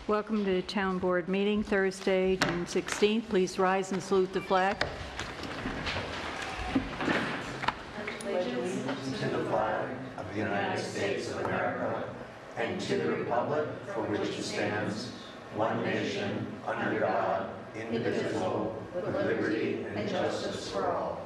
Welcome to the Town Board meeting, Thursday, June 16th. Please rise and salute the flag. Allegiance to the flag of the United States of America and to the republic for which it stands, one nation, under God, indivisible, with liberty and justice for all.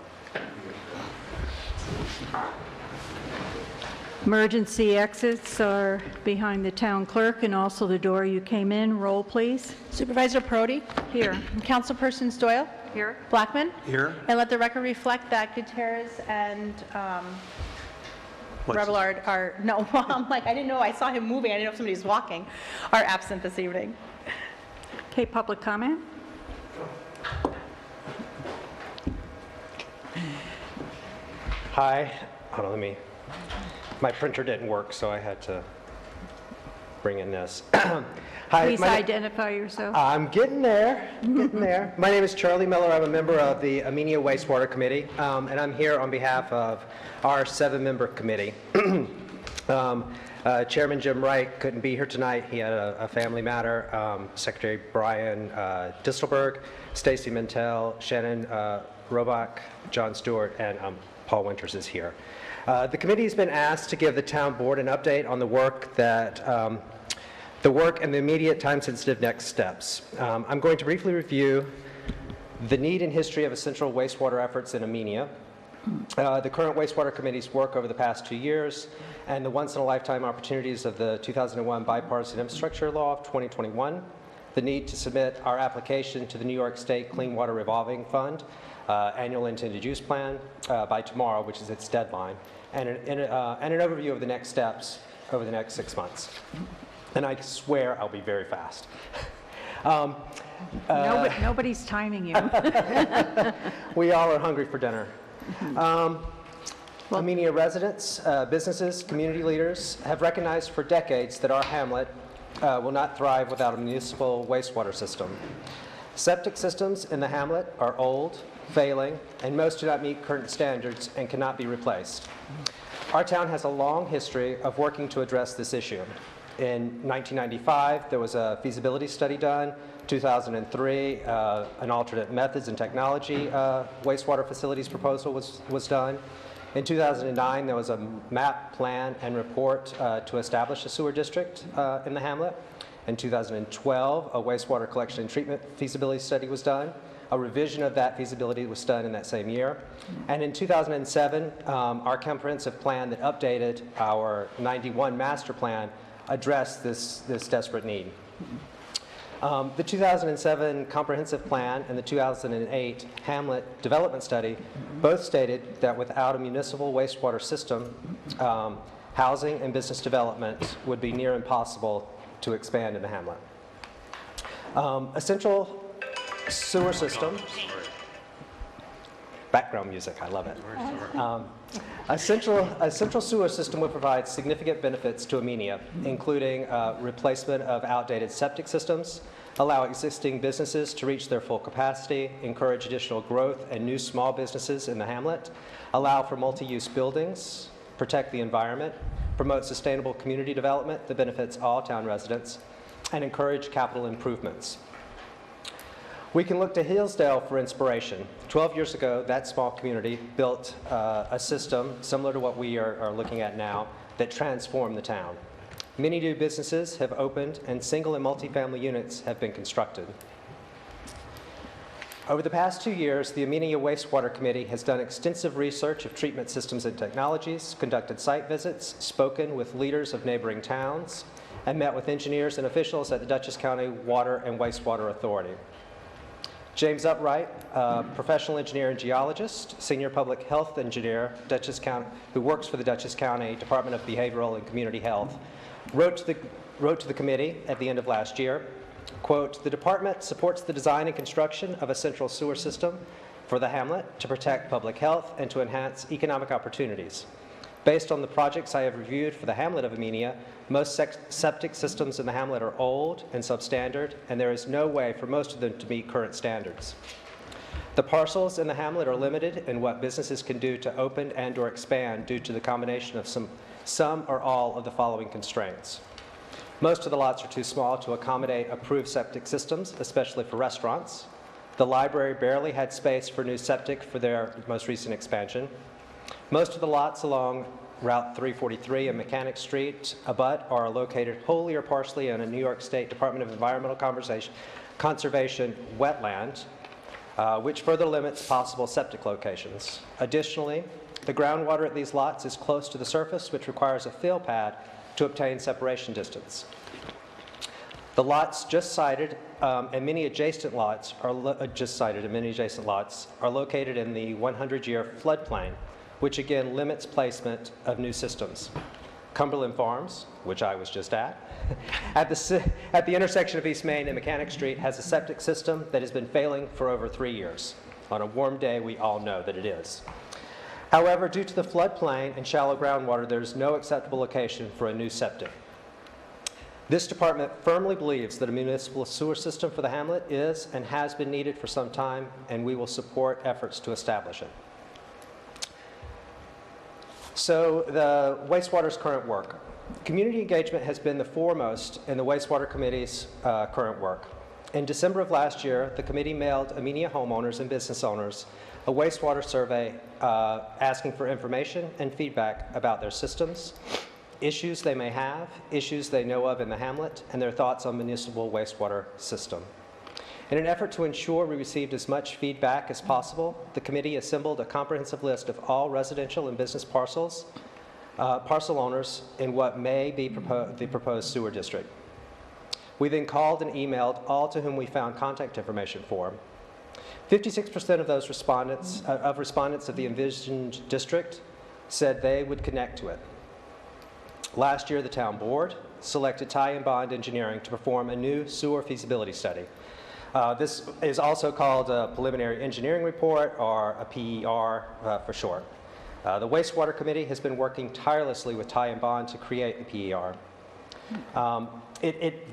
Emergency exits are behind the town clerk and also the door you came in. Roll, please. Supervisor Prodi? Here. Councilpersons Doyle? Here. Blackman? Here. And let the record reflect that Gutierrez and Rebelard are, no, I'm like, I didn't know, I saw him moving, I didn't know if somebody was walking, are absent this evening. Okay, public comment? Hi, hold on, my printer didn't work, so I had to bring in this. Hi, Please identify yourself. I'm getting there, My name is Charlie Miller. I'm a member of the Amenia Wastewater Committee, and I'm here on behalf of our 7-member committee. Chairman Jim Wright couldn't be here tonight. He had a family matter. Secretary Brian Distelberg, Stacy Mintel, Shannon Robach, John Stewart, and Paul Winters is here. The committee has been asked to give the town board an update on the work and the immediate time-sensitive next steps. I'm going to briefly review the need and history of essential wastewater efforts in Amenia, the current wastewater committee's work over the past 2 years, and the once-in-a-lifetime opportunities of the 2001 Bipartisan Infrastructure Law of 2021, the need to submit our application to the New York State Clean Water Revolving Fund annual intended use plan by tomorrow, which is its deadline, and an overview of the next steps over the next 6 months. And I swear I'll be very fast. Nobody's timing you. We all are hungry for dinner. Amenia residents, businesses, community leaders have recognized for decades that our hamlet will not thrive without a municipal wastewater system. Septic systems in the hamlet are old, failing, and most do not meet current standards and cannot be replaced. Our town has a long history of working to address this issue. In 1995, there was a feasibility study done. 2003, an alternate methods and technology wastewater facilities proposal was done. In 2009, there was a map, plan, and report to establish a sewer district in the hamlet. In 2012, a wastewater collection and treatment feasibility study was done. A revision of that feasibility was done in that same year. And in 2007, our comprehensive plan that updated our 91 master plan addressed this desperate need. The 2007 comprehensive plan and the 2008 Hamlet development study both stated that without a municipal wastewater system, housing and business development would be near impossible to expand in the hamlet. A central sewer system, background music, I love it. A central sewer system would provide significant benefits to Amenia, including replacement of outdated septic systems, allow existing businesses to reach their full capacity, encourage additional growth and new small businesses in the hamlet, allow for multi-use buildings, protect the environment, promote sustainable community development that benefits all town residents, and encourage capital improvements. We can look to Hillsdale for inspiration. 12 years ago, that small community built a system similar to what we are looking at now that transformed the town. Many new businesses have opened and single and multifamily units have been constructed. Over the past 2 years, the Amenia Wastewater Committee has done extensive research of treatment systems and technologies, conducted site visits, spoken with leaders of neighboring towns, and met with engineers and officials at the Dutchess County Water and Wastewater Authority. James Upright, professional engineer and geologist, senior public health engineer, Dutchess County, who works for the Dutchess County Department of Behavioral and Community Health, wrote to the committee at the end of last year, quote, "The department supports the design and construction of a central sewer system for the hamlet to protect public health and to enhance economic opportunities. Based on the projects I have reviewed for the hamlet of Amenia, most septic systems in the hamlet are old and substandard, and there is no way for most of them to meet current standards. The parcels in the hamlet are limited in what businesses can do to open and or expand due to the combination of some or all of the following constraints. Most of the lots are too small to accommodate approved septic systems, especially for restaurants. The library barely had space for new septic for their most recent expansion. Most of the lots along Route 343 and Mechanic Street abut are located wholly or partially in a New York State Department of Environmental Conservation wetland, which further limits possible septic locations. Additionally, the groundwater at these lots is close to the surface, which requires a fill pad to obtain separation distance. The lots just cited and many adjacent lots are located in the 100-year floodplain, which again limits placement of new systems. Cumberland Farms, which I was just at the intersection of East Main and Mechanic Street, has a septic system that has been failing for over 3 years. On a warm day, we all know that it is. However, due to the floodplain and shallow groundwater, there is no acceptable location for a new septic. This department firmly believes that a municipal sewer system for the hamlet is and has been needed for some time, and we will support efforts to establish it. So the wastewater's current work. Community engagement has been the foremost in the wastewater committee's current work. In December of last year, the committee mailed Amenia homeowners and business owners a wastewater survey asking for information and feedback about their systems, issues they may have, issues they know of in the hamlet, and their thoughts on municipal wastewater system. In an effort to ensure we received as much feedback as possible, the committee assembled a comprehensive list of all residential and business parcel owners in what may be the proposed sewer district. We then called and emailed all to whom we found contact information for. 56% of those respondents of the envisioned district said they would connect to it. Last year, the town board selected Ty and Bond Engineering to perform a new sewer feasibility study. This is also called a preliminary engineering report, or a PER for short. The wastewater committee has been working tirelessly with Ty and Bond to create the PER.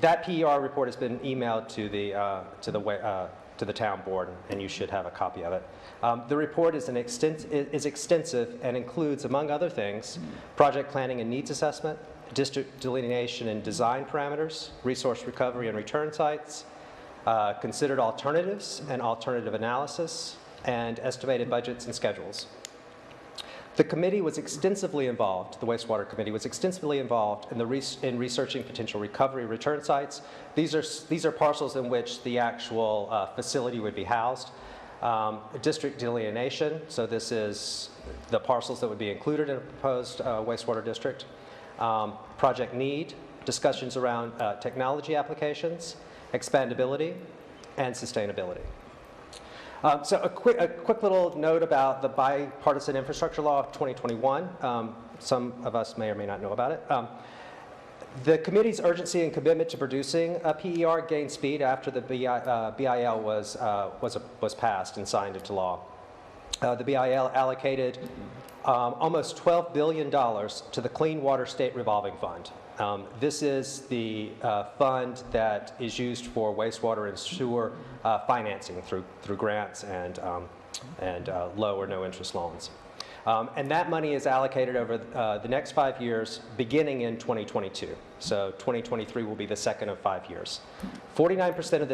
That PER report has been emailed to the town board, and you should have a copy of it. The report is extensive and includes, among other things, project planning and needs assessment, district delineation and design parameters, resource recovery and return sites, considered alternatives and alternative analysis, and estimated budgets and schedules. The committee was extensively involved, the wastewater committee was extensively involved in researching potential recovery return sites. These are parcels in which the actual facility would be housed. District delineation, so this is the parcels that would be included in a proposed wastewater district. Project need, discussions around technology applications, expandability, and sustainability. So a quick little note about the Bipartisan Infrastructure Law of 2021. Some of us may or may not know about it. The committee's urgency and commitment to producing a PER gained speed after the BIL was passed and signed into law. The BIL allocated almost $12 billion to the Clean Water State Revolving Fund. This is the fund that is used for wastewater and sewer financing through grants and low or no interest loans. And that money is allocated over the next 5 years, beginning in 2022. So 2023 will be the second of 5 years. 49% of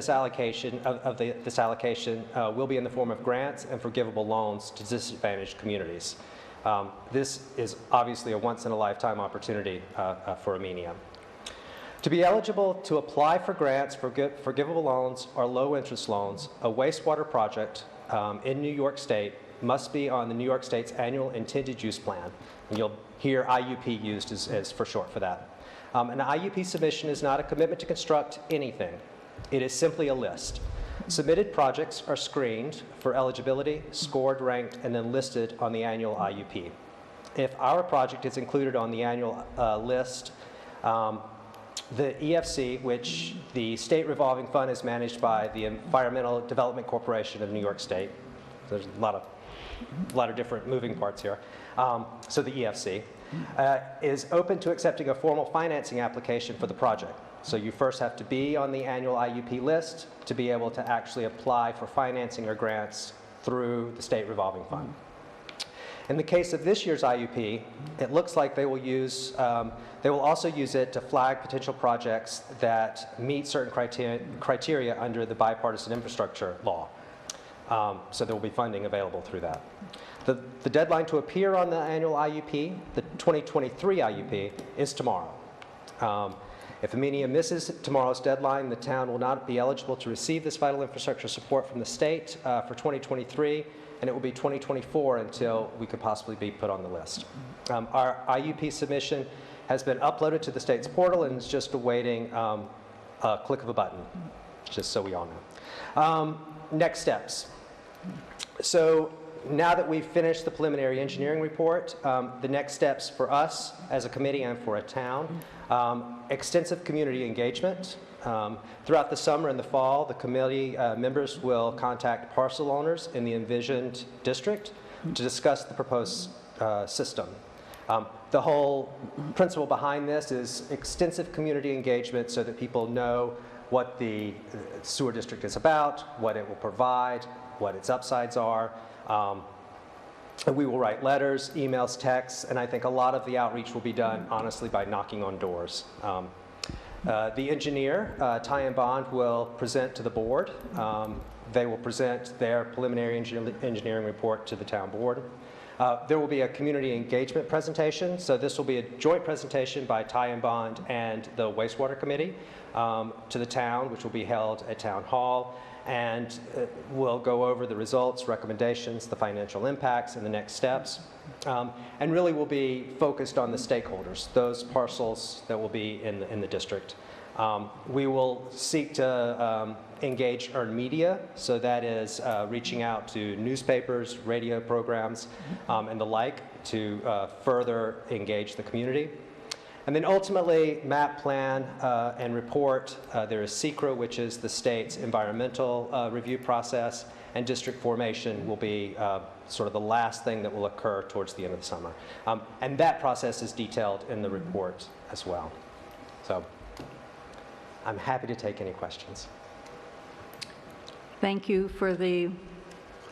this allocation will be in the form of grants and forgivable loans to disadvantaged communities. This is obviously a once-in-a-lifetime opportunity for Amenia. To be eligible to apply for grants, forgivable loans, or low-interest loans, a wastewater project in New York State must be on the New York State's annual intended use plan. And you'll hear IUP used as for short for that. An IUP submission is not a commitment to construct anything. It is simply a list. Submitted projects are screened for eligibility, scored, ranked, and then listed on the annual IUP. If our project is included on the annual list, the EFC, which the State Revolving Fund is managed by the Environmental Development Corporation of New York State. There's a lot of different moving parts here. So the EFC is open to accepting a formal financing application for the project. So you first have to be on the annual IUP list to be able to actually apply for financing or grants through the State Revolving Fund. In the case of this year's IUP, it looks like they will also use it to flag potential projects that meet certain criteria under the bipartisan infrastructure law. So there will be funding available through that. The deadline to appear on the annual IUP, the 2023 IUP, is tomorrow. If Amenia misses tomorrow's deadline, the town will not be eligible to receive this vital infrastructure support from the state for 2023, and it will be 2024 until we could possibly be put on the list. Our IUP submission has been uploaded to the state's portal and is just awaiting a click of a button, just so we all know. Next steps. So now that we've finished the preliminary engineering report, the next steps for us as a committee and for a town, extensive community engagement. Throughout the summer and the fall, the committee members will contact parcel owners in the envisioned district to discuss the proposed system. The whole principle behind this is extensive community engagement so that people know what the sewer district is about, what it will provide, what its upsides are. And we will write letters, emails, texts, and I think a lot of the outreach will be done, honestly, by knocking on doors. The engineer, Ty and Bond, will present to the board. They will present their preliminary engineering report to the town board. There will be a community engagement presentation. So this will be a joint presentation by Ty and Bond and the wastewater committee to the town, which will be held at Town Hall. And we'll go over the results, recommendations, the financial impacts, and the next steps. And really will be focused on the stakeholders, those parcels that will be in the district. We will seek to engage earned media, so that is reaching out to newspapers, radio programs, and the like to further engage the community. And then ultimately, map, plan, and report. There is SECRA, which is the state's environmental review process, and district formation will be sort of the last thing that will occur towards the end of the summer. And that process is detailed in the report as well. So I'm happy to take any questions. Thank you for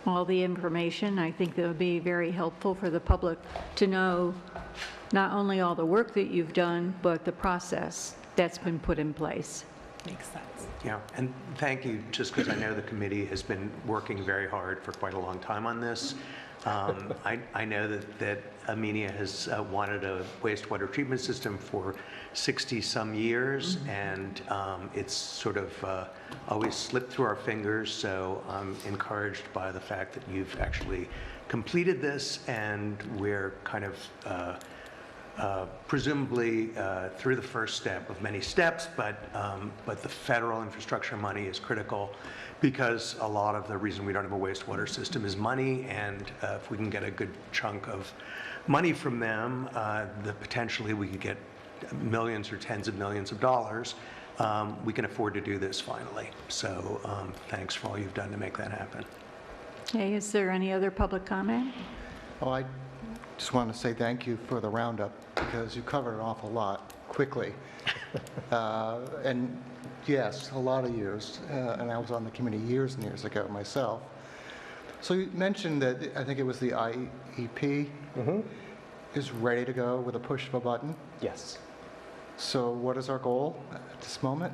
all the information. I think that would be very helpful for the public to know not only all the work that you've done, but the process that's been put in place. Makes sense. Yeah, and thank you, just because I know the committee has been working very hard for quite a long time on this. I know that Amenia has wanted a wastewater treatment system for 60-some years, and it's sort of always slipped through our fingers, so I'm encouraged by the fact that you've actually completed this, and we're kind of presumably through the first step of many steps, but the federal infrastructure money is critical because a lot of the reason we don't have a wastewater system is money, and if we can get a good chunk of money from them, potentially we could get millions or tens of millions of dollars. We can afford to do this finally. So thanks for all you've done to make that happen. Okay, is there any other public comment? Well, I just want to say thank you for the roundup, because you covered an awful lot quickly. And yes, a lot of years, and I was on the committee years and years ago myself. So you mentioned that, I think it was the IEP is ready to go with a push of a button. Yes. So what is our goal at this moment?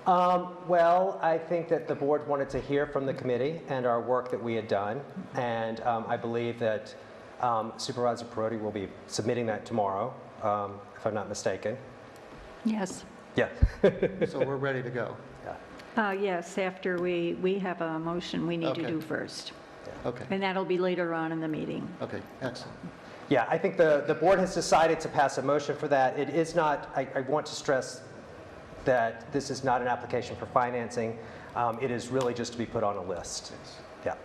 Well, I think that the board wanted to hear from the committee and our work that we had done, and I believe that Supervisor Perotti will be submitting that tomorrow, if I'm not mistaken. Yes. Yeah. So we're ready to go. Yes, after we have a motion we need to Okay. do first. Okay. And that'll be later on in the meeting. Okay, excellent. Yeah, I think the board has decided to pass a motion for that. It is not, I want to stress that this is not an application for financing. It is really just to be put on a list. Yeah.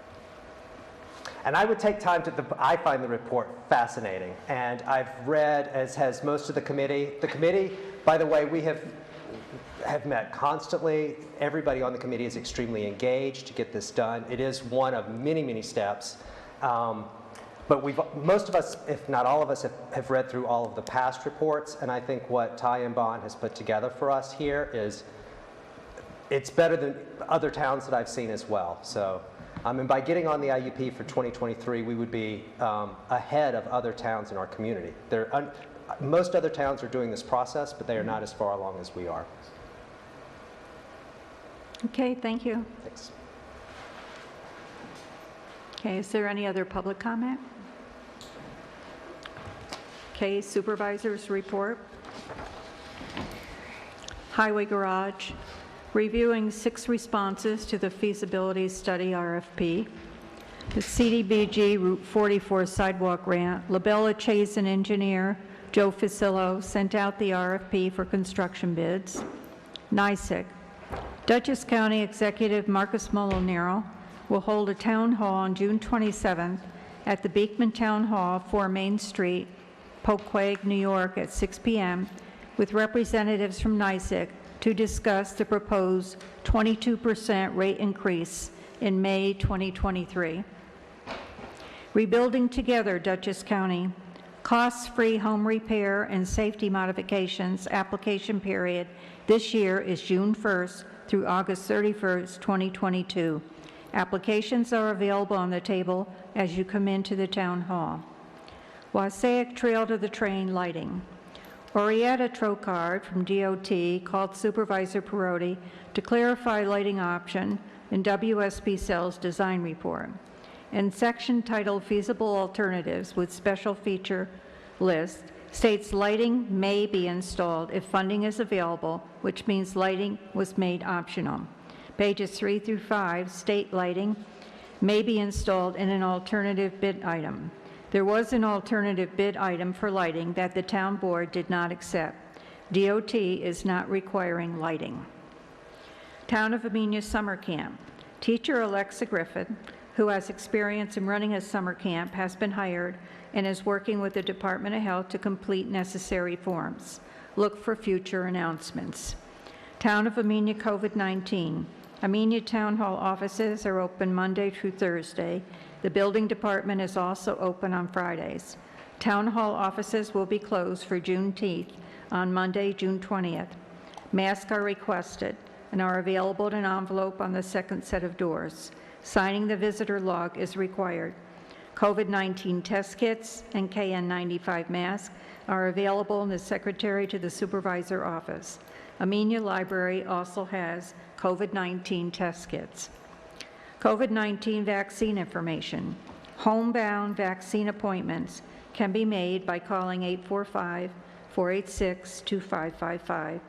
And I would take time I find the report fascinating. And I've read, as has most of the committee. The committee, by the way, we have met constantly. Everybody on the committee is extremely engaged to get this done. It is one of many, many steps. But most of us, if not all of us, have read through all of the past reports, and I think what Ty and Bond has put together for us here is, it's better than other towns that I've seen as well. So And by getting on the IUP for 2023, we would be ahead of other towns in our community. Most other towns are doing this process, but they are not as far along as we are. Okay, thank you. Thanks. Okay, is there any other public comment? Okay, supervisor's report. Highway Garage, reviewing 6 responses to the feasibility study RFP. The CDBG Route 44 sidewalk grant, Labella Chase and Engineer, Joe Facillo, sent out the RFP for construction bids. NYSEC, Dutchess County Executive Marcus Molinaro will hold a town hall on June 27th at the Beekman Town Hall, 4 Main Street, Poquay, New York, at 6 p.m. with representatives from NYSEC to discuss the proposed 22% rate increase in May 2023. Rebuilding Together, Dutchess County, cost-free home repair and safety modifications application period this year is June 1st through August 31st, 2022. Applications are available on the table as you come into the town hall. Wassaic Trail to the Train lighting. Orietta Trocard from DOT called Supervisor Perotti to clarify lighting option in WSP Cell's design report. In section titled Feasible Alternatives with Special Feature List, states lighting may be installed if funding is available, which means lighting was made optional. Pages 3 through 5 state lighting may be installed in an alternative bid item. There was an alternative bid item for lighting that the town board did not accept. DOT is not requiring lighting. Town of Amenia Summer Camp. Teacher Alexa Griffin, who has experience in running a summer camp, has been hired and is working with the Department of Health to complete necessary forms. Look for future announcements. Town of Amenia COVID-19. Amenia Town Hall offices are open Monday through Thursday. The building department is also open on Fridays. Town hall offices will be closed for Juneteenth on Monday, June 20th. Masks are requested and are available in an envelope on the second set of doors. Signing the visitor log is required. COVID-19 test kits and KN95 masks are available in the secretary to the supervisor office. Amenia Library also has COVID-19 test kits. COVID-19 vaccine information. Homebound vaccine appointments can be made by calling 845-486-2555.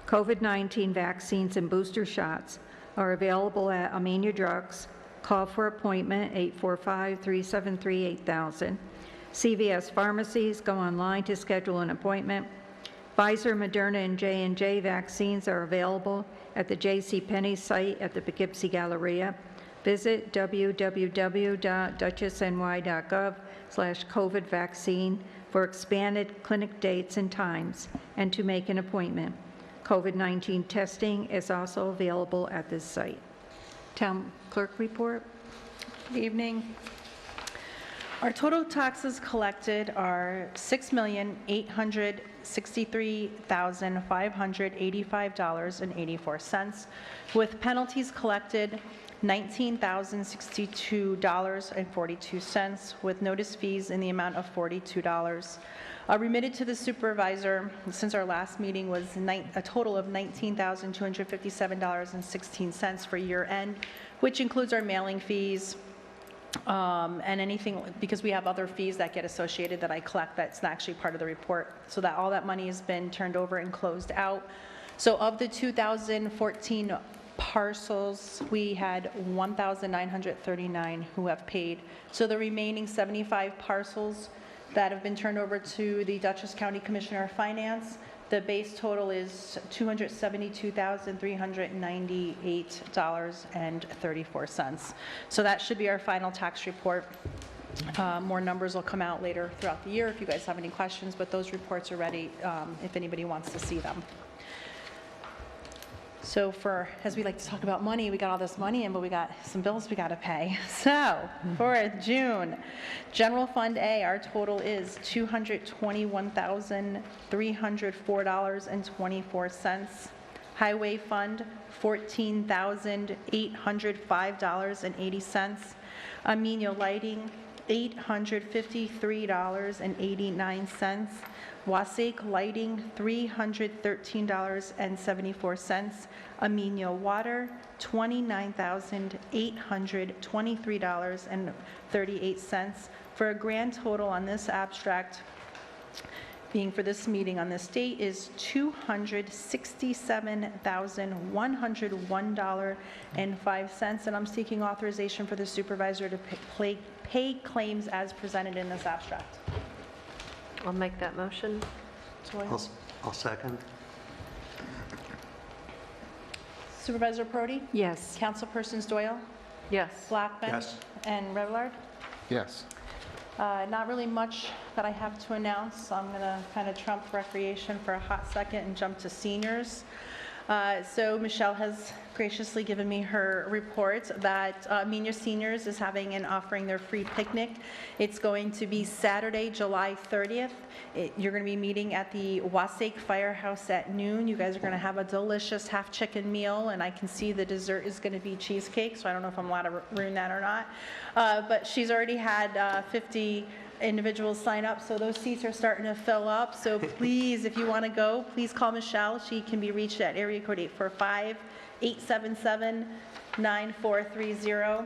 COVID-19 vaccines and booster shots are available at Amenia Drugs. Call for appointment 845-373-8000. CVS pharmacies, go online to schedule an appointment. Pfizer, Moderna, and J&J vaccines are available at the JCPenney site at the Poughkeepsie Galleria. Visit www.dutchessny.gov/COVID vaccine for expanded clinic dates and times and to make an appointment. COVID-19 testing is also available at this site. Town clerk report. Good evening. Our total taxes collected are $6,863,585.84, with penalties collected $19,062.42, with notice fees in the amount of $42. Remitted to the supervisor since our last meeting was a total of $19,257.16 for year end, which includes our mailing fees, and anything, because we have other fees that get associated that I collect that's not actually part of the report, so that all that money has been turned over and closed out. So of the 2014 parcels, we had 1,939 who have paid. So the remaining 75 parcels that have been turned over to the Dutchess County Commissioner of Finance, the base total is $272,398.34. So that should be our final tax report. More numbers will come out later throughout the year if you guys have any questions, but those reports are ready if anybody wants to see them. So as we like to talk about money, we got all this money in, but we got some bills we got to pay. So for June, General Fund A, our total is $221,304.24. Highway Fund, $14,805.80. Amenia Lighting, $853.89. Wasake Lighting, $313.74. Amenia Water, $29,823.38, for a grand total on this abstract being for this meeting on this date is $267,101.05, and I'm seeking authorization for the supervisor to pay claims as presented in this abstract. I'll make that motion. I'll second. Supervisor Prodi? Yes. Councilpersons Doyle? Yes. Blackman? Yes. And Revlard? Yes. Not really much that I have to announce, so I'm going to kind of trump recreation for a hot second and jump to seniors. So Michelle has graciously given me her report that Amenia Seniors is offering their free picnic. It's going to be Saturday, July 30th. You're going to be meeting at the Wasake Firehouse at noon. You guys are going to have a delicious half chicken meal, and I can see the dessert is going to be cheesecake, so I don't know if I'm allowed to ruin that or not. But she's already had 50 individuals sign up, so those seats are starting to fill up. So please, if you want to go, please call Michelle. She can be reached at area code 845-877-9430.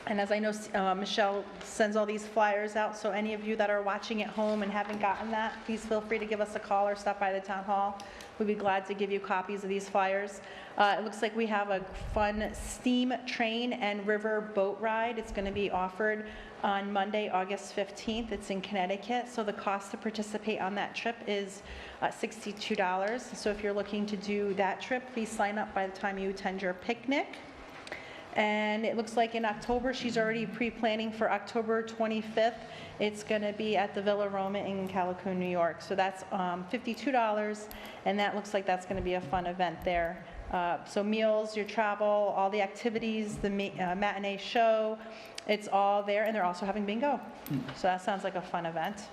And as I know, Michelle sends all these flyers out, so any of you that are watching at home and haven't gotten that, please feel free to give us a call or stop by the town hall. We'd be glad to give you copies of these flyers. It looks like we have a fun steam train and river boat ride. It's going to be offered on Monday, August 15th. It's in Connecticut, so the cost to participate on that trip is $62. So if you're looking to do that trip, please sign up by the time you attend your picnic. And it looks like in October, she's already pre-planning for October 25th. It's going to be at the Villa Roma in Calico, New York. So that's $52, and that looks like that's going to be a fun event there. So meals, your travel, all the activities, the matinee show, it's all there, and they're also having bingo. So that sounds like a fun event.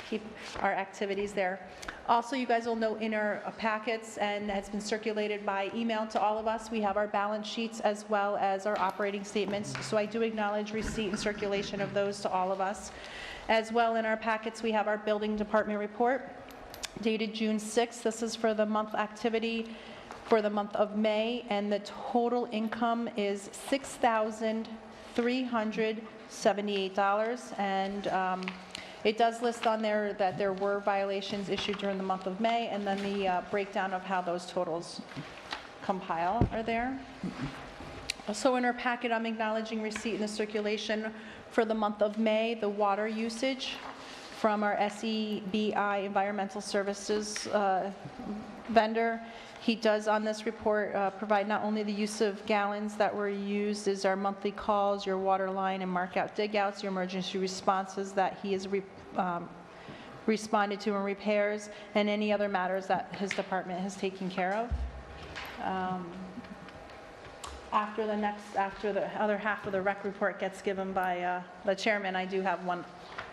Keep our activities there. Also, you guys will note in our packets, and has been circulated by email to all of us, we have our balance sheets as well as our operating statements. So I do acknowledge receipt and circulation of those to all of us. As well, in our packets, we have our building department report dated June 6th. This is for the month activity for the month of May, and the total income is $6,378, and it does list on there that there were violations issued during the month of May, and then the breakdown of how those totals compile are there. Also in our packet, I'm acknowledging receipt and the circulation for the month of May, the water usage from our SEBI Environmental Services vendor. He does on this report provide not only the use of gallons that were used as our monthly calls, your water line and mark out dig outs, your emergency responses that he has responded to and repairs, and any other matters that his department has taken care of. After the other half of the rec report gets given by the chairman, I do have one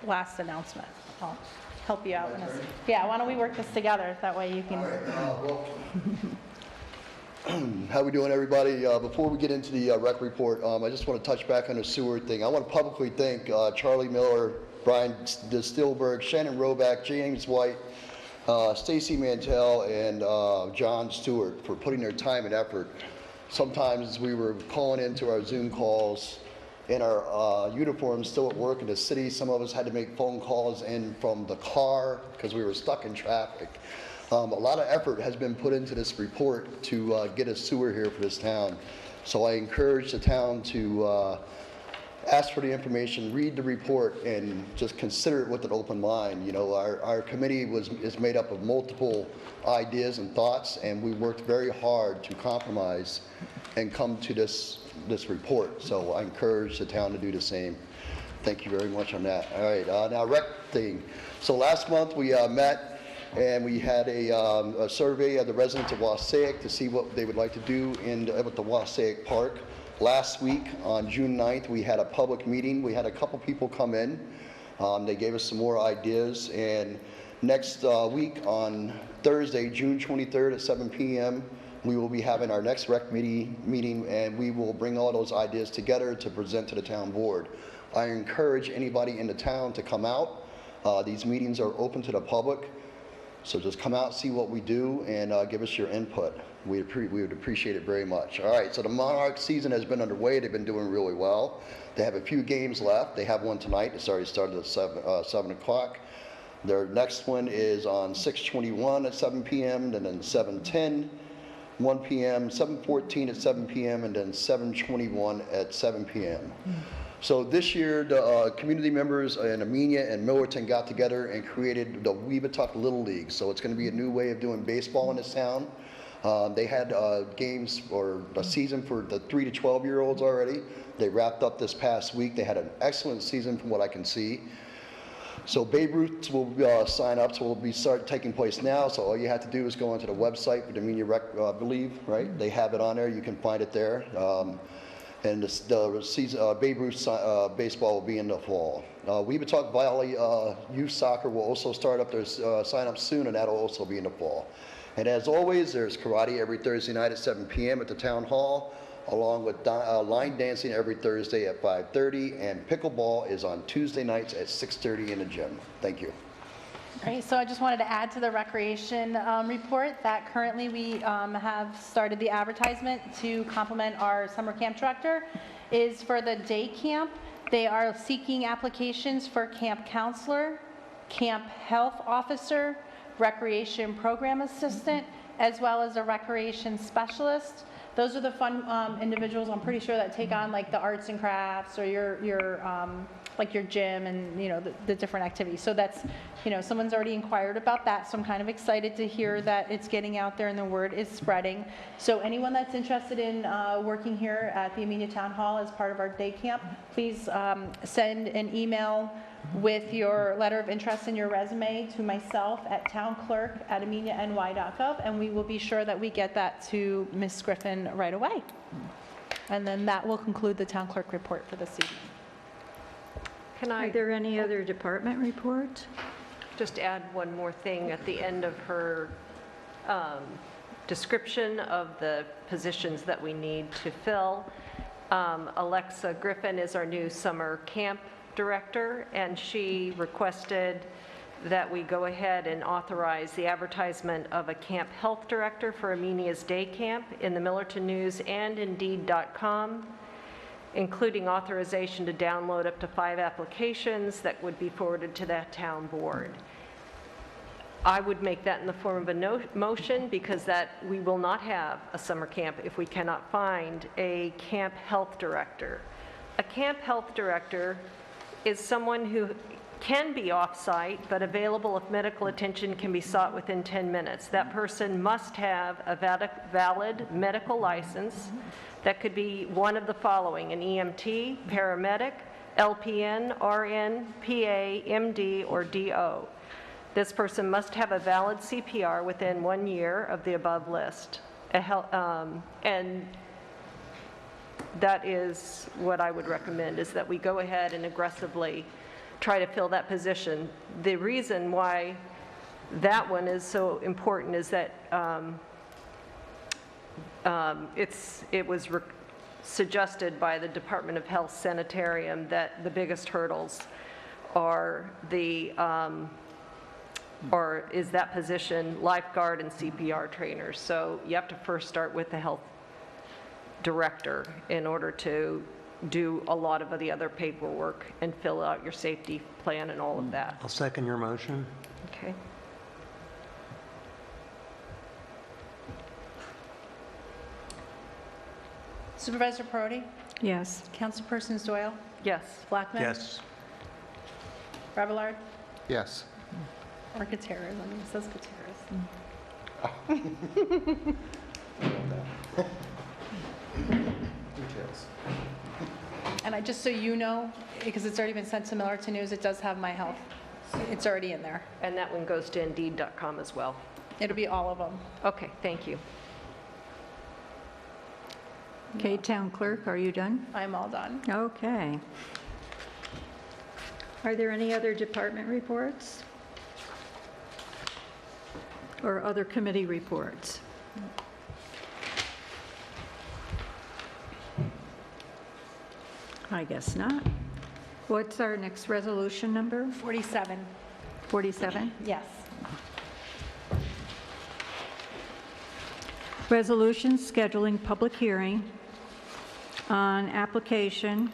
last announcement. I'll help you out in this. Yeah, why don't we work this together? That way you can. How we doing, everybody? Before we get into the rec report, I just want to touch back on the sewer thing. I want to publicly thank Charlie Miller, Brian Stillberg, Shannon Roback, James White, Stacy Mantell, and John Stewart for putting their time and effort. Sometimes we were calling into our Zoom calls in our uniforms, still at work in the city. Some of us had to make phone calls in from the car because we were stuck in traffic. A lot of effort has been put into this report to get a sewer here for this town. So I encourage the town to ask for the information, read the report, and just consider it with an open mind. You know, our committee is made up of multiple ideas and thoughts, and we worked very hard to compromise and come to this report. So I encourage the town to do the same. Thank you very much on that. All right, now rec thing. So last month we met and we had a survey of the residents of Wassaic to see what they would like to do with the Wassaic Park. Last week on June 9th we had a public meeting. We had a couple people come in. They gave us some more ideas, and Next week on Thursday, June 23rd at 7 p.m., we will be having our next rec meeting, and we will bring all those ideas together to present to the town board. I encourage anybody in the town to come out. These meetings are open to the public, so just come out, see what we do, and give us your input. We would appreciate it very much. All right, so the Monarch season has been underway. They've been doing really well. They have a few games left. They have one tonight. It's already started at 7 o'clock. Their next one is on 6/21 at 7 p.m., and then 7/10, 1 p.m., 7/14 at 7 p.m., and then 7/21 at 7 p.m. So this year, the community members in Amenia and Millerton got together and created the Weebatuck Little League. So it's going to be a new way of doing baseball in this town. They had games or a season for the 3 to 12-year-olds already. They wrapped up this past week. They had an excellent season from what I can see. So Babe Ruth will sign up, so will start taking place now. So all you have to do is go onto the website for the Amenia Rec, I believe, right? They have it on there. You can find it there. And the season, Babe Ruth baseball will be in the fall. Weebatuck Valley Youth Soccer will also start up their sign up soon, and that'll also be in the fall. And as always, there's karate every Thursday night at 7 p.m. at the town hall, along with line dancing every Thursday at 5:30, and pickleball is on Tuesday nights at 6:30 in the gym. Thank you. All right, so I just wanted to add to the recreation report that currently we have started the advertisement to complement our summer camp director is for the day camp. They are seeking applications for camp counselor, camp health officer, recreation program assistant, as well as a recreation specialist. Those are the fun individuals, I'm pretty sure, that take on like the arts and crafts or your like your gym and, you know, the different activities. So that's, you know, someone's already inquired about that, so I'm kind of excited to hear that it's getting out there and the word is spreading. So anyone that's interested in working here at the Amenia Town Hall as part of our day camp, please send an email with your letter of interest and your resume to myself at townclerk@ameniany.gov, and we will be sure that we get that to Ms. Griffin right away. And then that will conclude the town clerk report for this evening. Can Are I there any other department reports? just add one more thing at the end of her description of the positions that we need to fill? Alexa Griffin is our new summer camp director, and she requested that we go ahead and authorize the advertisement of a camp health director for Amenia's day camp in the Millerton News and Indeed.com, including authorization to download up to 5 applications that would be forwarded to that town board. I would make that in the form of a motion, because that we will not have a summer camp if we cannot find a camp health director. A camp health director is someone who can be off-site but available if medical attention can be sought within 10 minutes. That person must have a valid medical license. That could be one of the following: an EMT, paramedic, LPN, RN, PA, MD, or DO. This person must have a valid CPR within 1 year of the above list. And that is what I would recommend, is that we go ahead and aggressively try to fill that position. The reason why that one is so important is that it was suggested by the Department of Health Sanitarium that the biggest hurdles are is that position, lifeguard and CPR trainers. So you have to first start with the health director in order to do a lot of the other paperwork and fill out your safety plan and all of that. I'll second your motion. Okay. Supervisor Perotti? Yes. Councilpersons Doyle? Yes. Blackman? Yes. Rabillard? Yes. Or Gutierrez? I mean, it says Gutierrez. And just so you know, because it's already been sent to Millerton News, it does have my health. It's already in there. And that one goes to Indeed.com as well. It'll be all of them. Okay, thank you. Okay, Town Clerk, are you done? I'm all done. Okay. Are there any other department reports? or other committee reports? I guess not. What's our next resolution number? 47, 47? yes. Resolution scheduling public hearing on application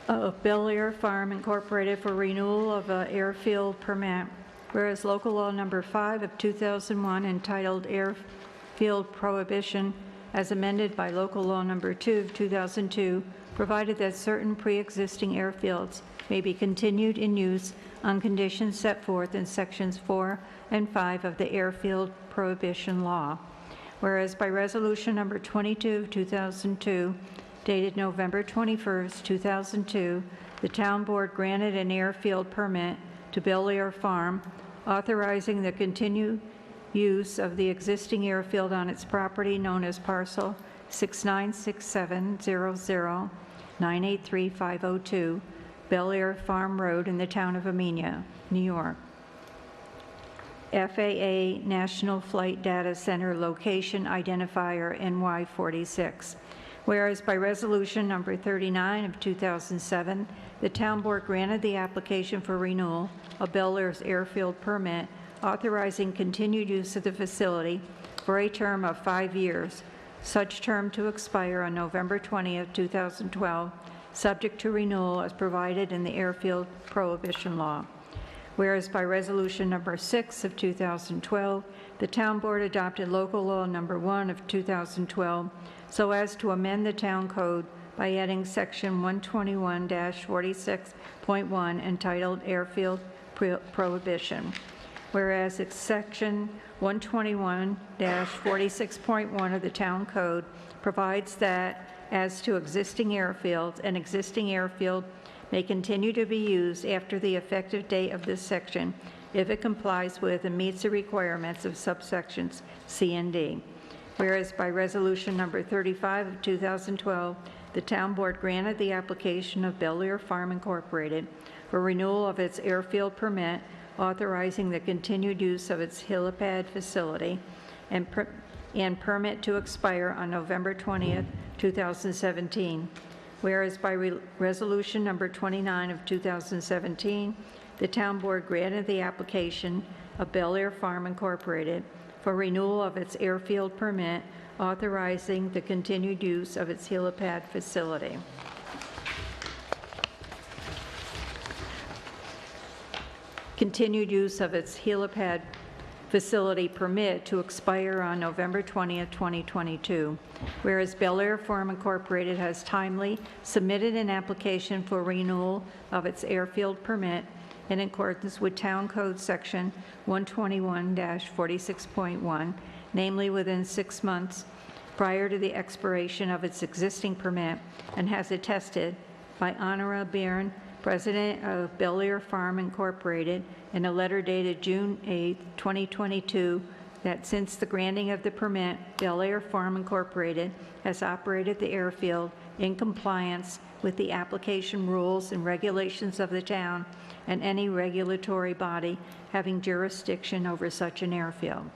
of Bel Air Farm Incorporated for renewal of an airfield permit, whereas local law number 5 of 2001 entitled Airfield Prohibition as amended by local law number 2 of 2002 provided that certain pre-existing airfields may be continued in use on conditions set forth in sections 4 and 5 of the Airfield Prohibition Law. Whereas by resolution number 22 of 2002, dated November 21st, 2002, the town board granted an airfield permit to Bel Air Farm, authorizing the continued use of the existing airfield on its property known as parcel 696700983502, Bel Air Farm Road in the town of Amenia, New York. FAA National Flight Data Center Location Identifier NY46. Whereas by resolution number 39 of 2007, the town board granted the application for renewal of Bel Air's airfield permit, authorizing continued use of the facility for a term of 5 years, such term to expire on November 20th, 2012, subject to renewal as provided in the Airfield Prohibition Law. Whereas by resolution number 6 of 2012, the town board adopted local law number 1 of 2012 so as to amend the town code by adding section 121-46.1 entitled Airfield Prohibition. Whereas it's section 121-46.1 of the town code provides that as to existing airfields, an existing airfield may continue to be used after the effective date of this section if it complies with and meets the requirements of subsections C and D. Whereas by resolution number 35 of 2012, the town board granted the application of Bel Air Farm Incorporated for renewal of its airfield permit, authorizing the continued use of its helipad facility and permit to expire on November 20th, 2017. Whereas by resolution number 29 of 2017, the town board granted the application of Bel Air Farm Incorporated for renewal of its airfield permit, authorizing the continued use of its helipad facility. Continued use of its helipad facility permit to expire on November 20th, 2022. Whereas Bel Air Farm Incorporated has timely submitted an application for renewal of its airfield permit in accordance with Town Code Section 121-46.1, namely within 6 months prior to the expiration of its existing permit, and has attested by Honora Byrne, President of Bel Air Farm Incorporated, in a letter dated June 8, 2022, that since the granting of the permit, Bel Air Farm Incorporated has operated the airfield in compliance with the application rules and regulations of the town and any regulatory body having jurisdiction over such an airfield.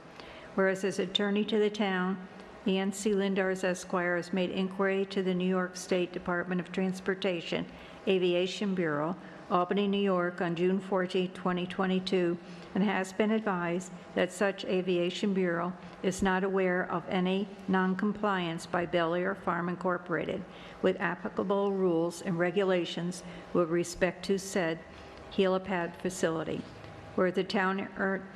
Whereas as attorney to the town, Ian C. Lindars Esquire has made inquiry to the New York State Department of Transportation Aviation Bureau, Albany, New York, on June 14, 2022, and has been advised that such Aviation Bureau is not aware of any noncompliance by Bel Air Farm Incorporated with applicable rules and regulations with respect to said helipad facility. Where the town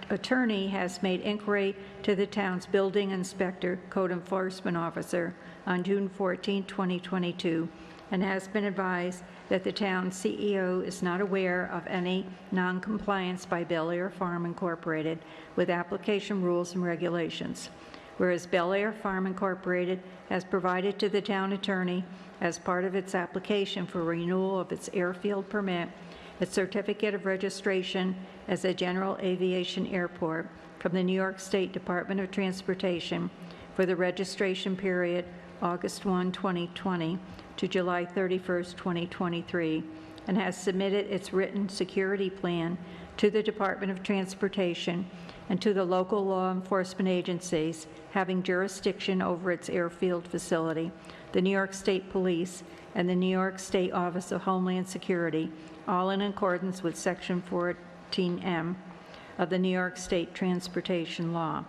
attorney has made inquiry to the town's building inspector, code enforcement officer, on June 14, 2022, and has been advised that the town's CEO is not aware of any noncompliance by Bel Air Farm Incorporated with application rules and regulations. Whereas Bel Air Farm Incorporated has provided to the town attorney, as part of its application for renewal of its airfield permit, a certificate of registration as a general aviation airport from the New York State Department of Transportation for the registration period August 1, 2020 to July 31st, 2023, and has submitted its written security plan to the Department of Transportation and to the local law enforcement agencies having jurisdiction over its airfield facility, the New York State Police, and the New York State Office of Homeland Security, all in accordance with Section 14M of the New York State Transportation Law.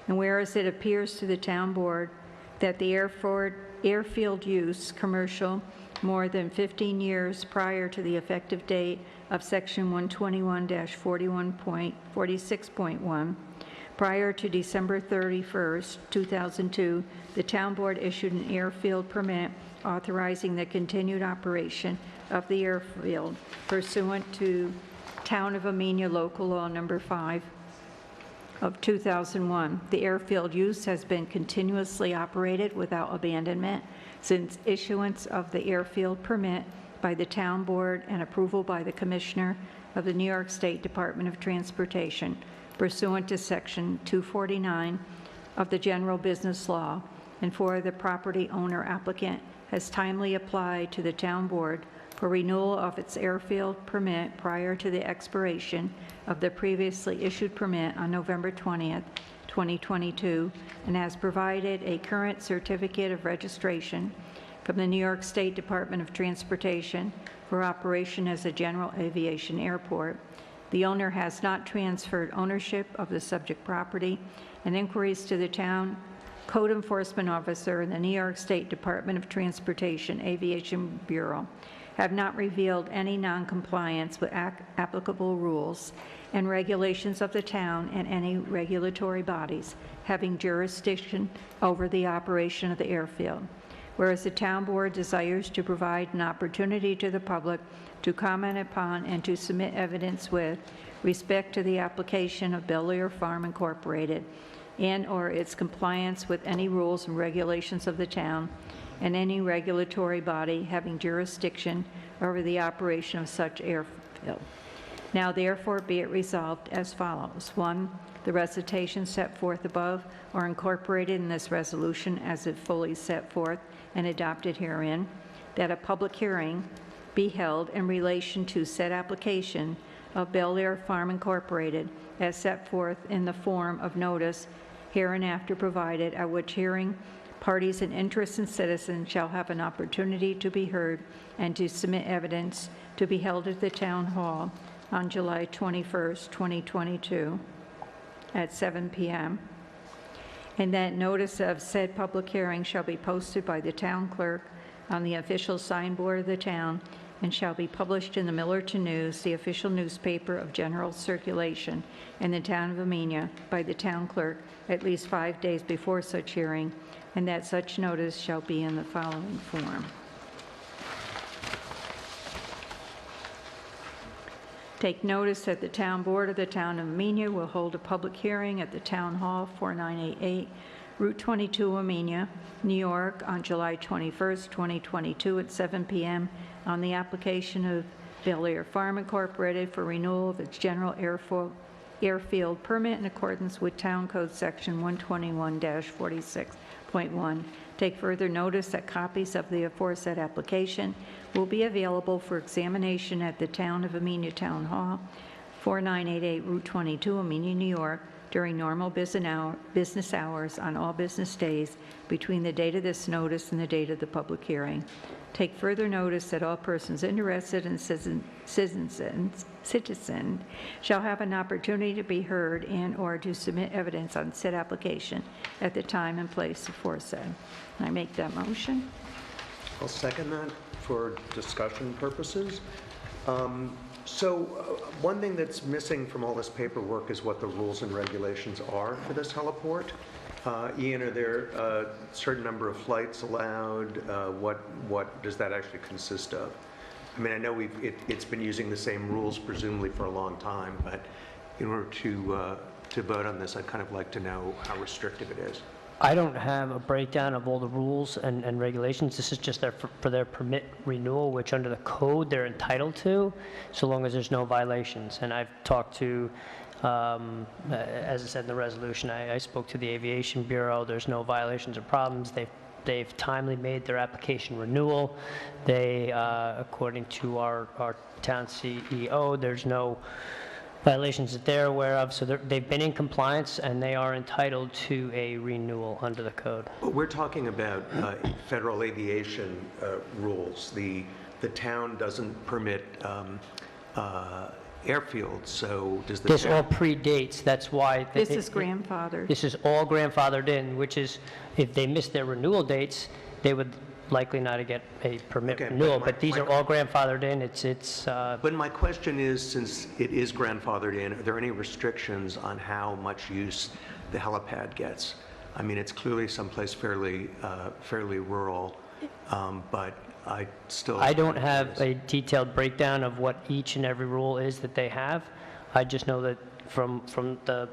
And whereas it appears to the town board that the airfield use commercial more than 15 years prior to the effective date of Section 121-41.46.1, prior to December 31st, 2002, the town board issued an airfield permit authorizing the continued operation of the airfield pursuant to Town of Amenia Local Law Number 5 of 2001. The airfield use has been continuously operated without abandonment since issuance of the airfield permit by the town board and approval by the Commissioner of the New York State Department of Transportation pursuant to Section 249 of the General Business Law, and for the property owner applicant has timely applied to the town board for renewal of its airfield permit prior to the expiration of the previously issued permit on November 20th, 2022, and has provided a current certificate of registration from the New York State Department of Transportation for operation as a general aviation airport. The owner has not transferred ownership of the subject property, and inquiries to the town code enforcement officer in the New York State Department of Transportation Aviation Bureau have not revealed any noncompliance with applicable rules and regulations of the town and any regulatory bodies having jurisdiction over the operation of the airfield. Whereas the town board desires to provide an opportunity to the public to comment upon and to submit evidence with respect to the application of Bel Air Farm Incorporated and/or its compliance with any rules and regulations of the town and any regulatory body having jurisdiction over the operation of such airfield. Now therefore be it resolved as follows. 1, the recitations set forth above are incorporated in this resolution as if fully set forth and adopted herein, that a public hearing be held in relation to said application of Bel Air Farm Incorporated as set forth in the form of notice hereinafter provided, at which hearing parties and interests and citizens shall have an opportunity to be heard and to submit evidence to be held at the town hall on July 21st, 2022 at 7 p.m. And that notice of said public hearing shall be posted by the town clerk on the official signboard of the town and shall be published in the Millerton News, the official newspaper of general circulation in the town of Amenia, by the town clerk at least 5 days before such hearing, and that such notice shall be in the following form. Take notice that the town board of the town of Amenia will hold a public hearing at the Town Hall, 4988 Route 22, Amenia, New York, on July 21st, 2022 at 7 p.m. on the application of Bel Air Farm Incorporated for renewal of its general airfield permit in accordance with Town Code Section 121-46.1. Take further notice that copies of the aforesaid application will be available for examination at the Town of Amenia Town Hall, 4988 Route 22, Amenia, New York, during normal business hours on all business days between the date of this notice and the date of the public hearing. Take further notice that all persons interested in citizen shall have an opportunity to be heard and/or to submit evidence on said application at the time and place aforesaid. I make that motion. I'll second that for discussion purposes. One thing that's missing from all this paperwork is what the rules and regulations are for this heliport. Ian, are there a certain number of flights allowed? What does that actually consist of? I mean, I know it's been using the same rules presumably for a long time, but in order to vote on this, I'd kind of like to know how restrictive it is. I don't have a breakdown of all the rules and regulations. This is just for their permit renewal, which under the code they're entitled to, so long as there's no violations. And I've talked to, as I said in the resolution, I spoke to the Aviation Bureau. There's no violations or problems. They've They've timely made their application renewal. They, according to our town CEO, there's no violations that they're aware of, so they've been in compliance, and they are entitled to a renewal under the code. But we're talking about federal aviation rules. The town doesn't permit airfields, so does the This all town? predates, that's why. This is grandfathered. This is all grandfathered in, which is, if they miss their renewal dates, they would likely not get a permit Okay, but renewal, my- but these my- are all grandfathered in. But my question is, since it is grandfathered in, are there any restrictions on how much use the helipad gets? I mean, it's clearly someplace fairly rural, but I still... I don't have a detailed breakdown of what each and every rule is that they have. I just know that from the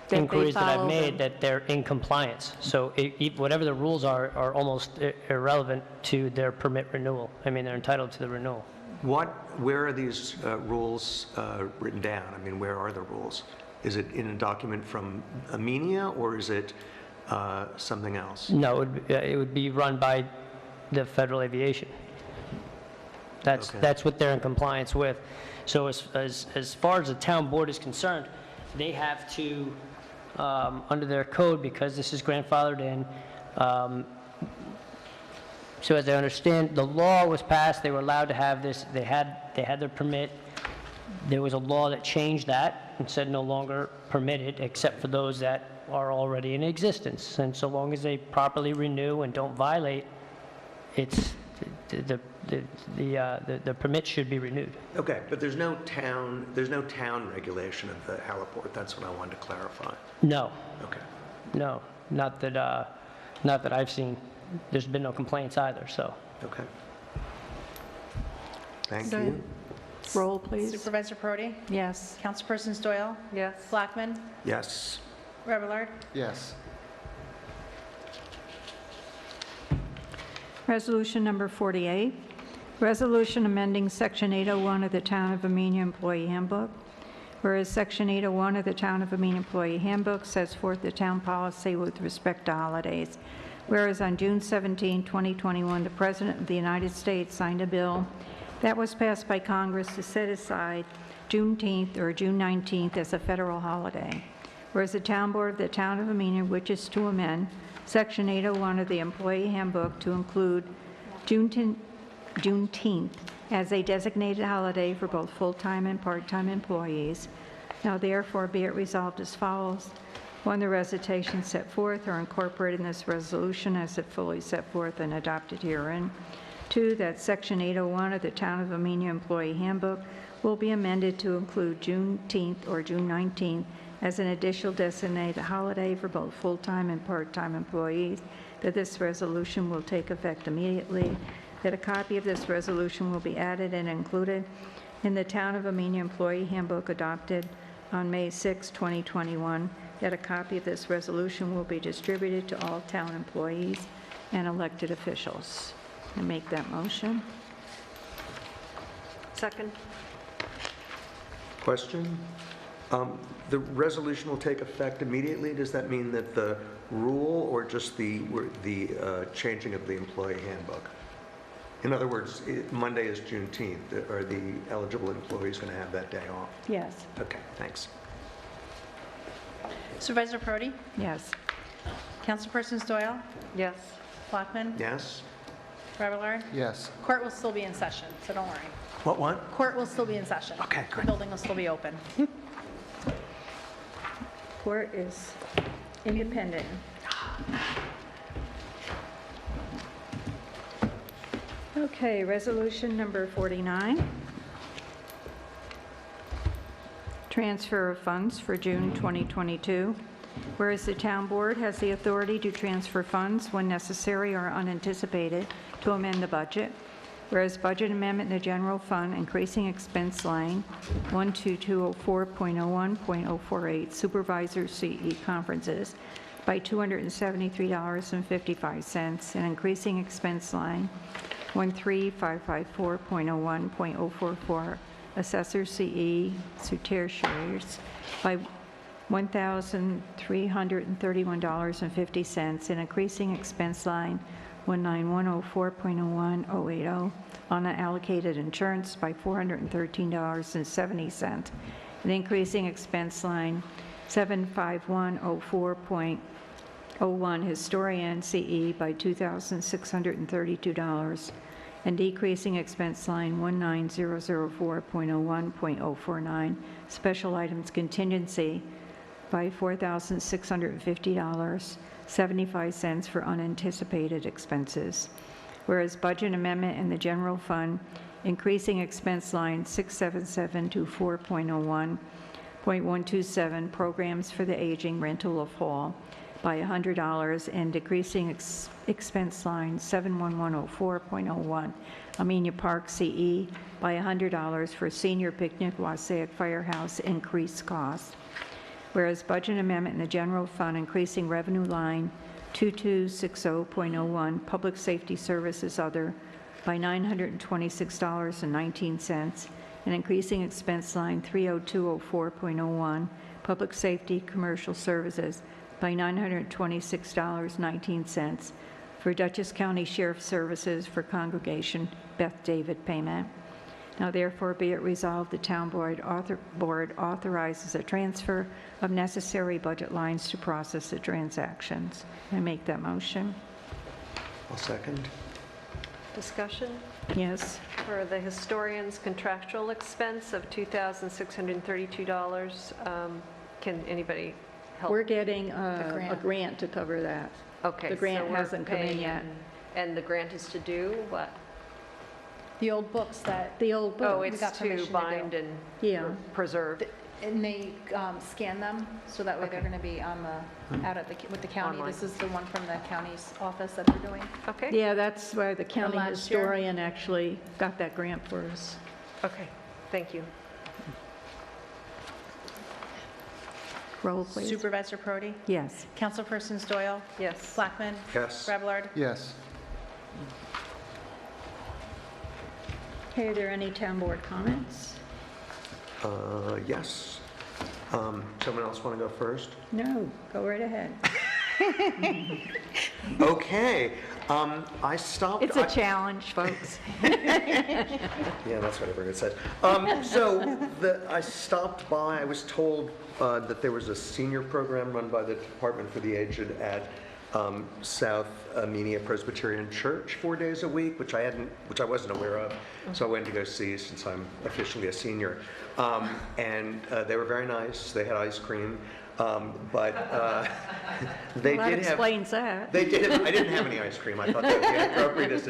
they inquiries that I've follow made, them. that they're in compliance. So whatever the rules are almost irrelevant to their permit renewal. I mean, they're entitled to the renewal. Where are these rules written down? I mean, where are the rules? Is it in a document from Amenia, or is it something else? No, it would be run by the Federal Aviation. Okay. That's what they're in compliance with. So as far as the town board is concerned, they have to, under their code, because this is grandfathered in, so as I understand, the law was passed, they were allowed to have this, they had their permit. There was a law that changed that and said no longer permitted, except for those that are already in existence. And so long as they properly renew and don't violate, it's, the permit should be renewed. Okay, but there's no town regulation of the heliport. That's what I wanted to clarify. No, Okay. no, not that I've seen. There's been no complaints either, so. Okay. Thank So- you. Roll, please. Supervisor Prodi? Yes. Councilpersons Doyle? Yes. Blackman? Yes. Remillard? Yes. Resolution number 48, resolution amending Section 801 of the Town of Amenia Employee Handbook. Whereas Section 801 of the Town of Amenia Employee Handbook sets forth the town policy with respect to holidays. Whereas on June 17, 2021, the President of the United States signed a bill that was passed by Congress to set aside Juneteenth or June 19th as a federal holiday. Whereas the Town Board of the Town of Amenia wishes to amend Section 801 of the Employee Handbook to include Juneteenth as a designated holiday for both full-time and part-time employees. Now therefore be it resolved as follows. 1, the recitations set forth are incorporated in this resolution as it fully set forth and adopted herein. 2, that Section 801 of the Town of Amenia Employee Handbook will be amended to include Juneteenth or June 19th as an additional designated holiday for both full-time and part-time employees, that this resolution will take effect immediately, that a copy of this resolution will be added and included in the Town of Amenia Employee Handbook adopted on May 6, 2021, that a copy of this resolution will be distributed to all town employees and elected officials. I make that motion. Second? Question? The resolution will take effect immediately. Does that mean that the rule or just the changing of the employee handbook? In other words, Monday is Juneteenth. Are the eligible employees going to have that day off? Yes. Okay, thanks. Supervisor Prodi? Yes. Councilpersons Doyle? Yes. Blackman? Yes? Remillard? Yes. Court will still be in session, so don't worry. What? Court will still be in session. Okay, The good. building will still be open. Court is independent. Okay, resolution number 49. Transfer of funds for June 2022. Whereas the town board has the authority to transfer funds when necessary or unanticipated to amend the budget. Whereas budget amendment in the general fund, increasing expense line 12204.01.048 supervisor CE conferences by $273.55 and increasing expense line 13554.01.044 assessor CE tertiaries by $1,331.50, and increasing expense line 19104.01080 unallocated insurance by $413.70, and increasing expense line 75104.01 historian CE by $2,632, and decreasing expense line 19004.01.049 special items contingency by $4,650, 75 cents for unanticipated expenses. Whereas budget amendment in the general fund, increasing expense line 67724.01.127 programs for the aging rental of hall by $100, and decreasing expense line 71104.01 Amenia Park CE by $100 for senior picnic Wassaic Firehouse increased cost. Whereas budget amendment in the general fund, increasing revenue line 2260.01 public safety services other by $926.19, and increasing expense line 30204.01 public safety commercial services by $926.19 for Dutchess County Sheriff Services for Congregation Beth David payment. Now therefore be it resolved, the town board authorizes a transfer of necessary budget lines to process the transactions. I make that motion. I'll second. Discussion? Yes. For the historian's contractual expense of $2,632, can anybody help? We're getting a grant to cover that. Okay. The grant so we're hasn't come in paying- yet. And the grant is to do what? The old books that, The old Oh, book, it's got permission to to do. bind and Yeah. preserve. and they scan them, so that way they're Okay. going to be on the, out at the, with the county. Online. This is the one from the county's office that they're doing. Okay? yeah, that's why the county last year? historian actually got that grant for us. Okay, thank you. Roll, please. Supervisor Prodi? Yes. Councilpersons Doyle? Yes. Blackman? Yes. Brablard? Yes. Okay, are there any town board comments? Yes. Someone else want to go first? No, go right ahead. Okay. I stopped. It's a challenge, folks. Yeah, that's what everyone says. I stopped by, I was told that there was a senior program run by the Department for the Aged at South Amenia Presbyterian Church 4 days a week, which I wasn't aware of. So I went to go see since I'm officially a senior. And they were very nice. They had ice cream. But they Well, that did have. explains that. They did. I didn't have any ice cream. I thought that would be appropriate as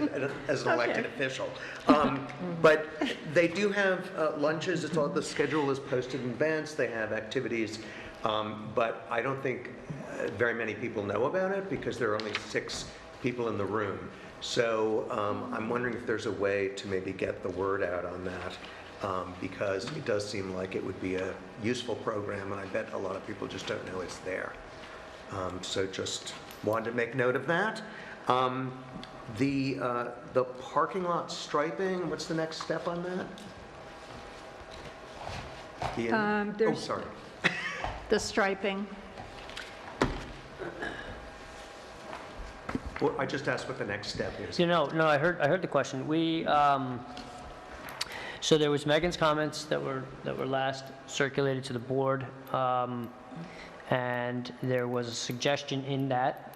an elected official. But they do have lunches. It's all, the schedule is posted in advance. They have activities. But I don't think very many people know about it because there are only 6 people in the room. So I'm wondering if there's a way to maybe get the word out on that. Because it does seem like it would be a useful program, and I bet a lot of people just don't know it's there. So just wanted to make note of that. The parking lot striping, what's the next step on that? Oh, There's- sorry. The striping. Well, I just asked what the next step is. No, I heard the question. So there was Megan's comments that were last circulated to the board, and there was a suggestion in that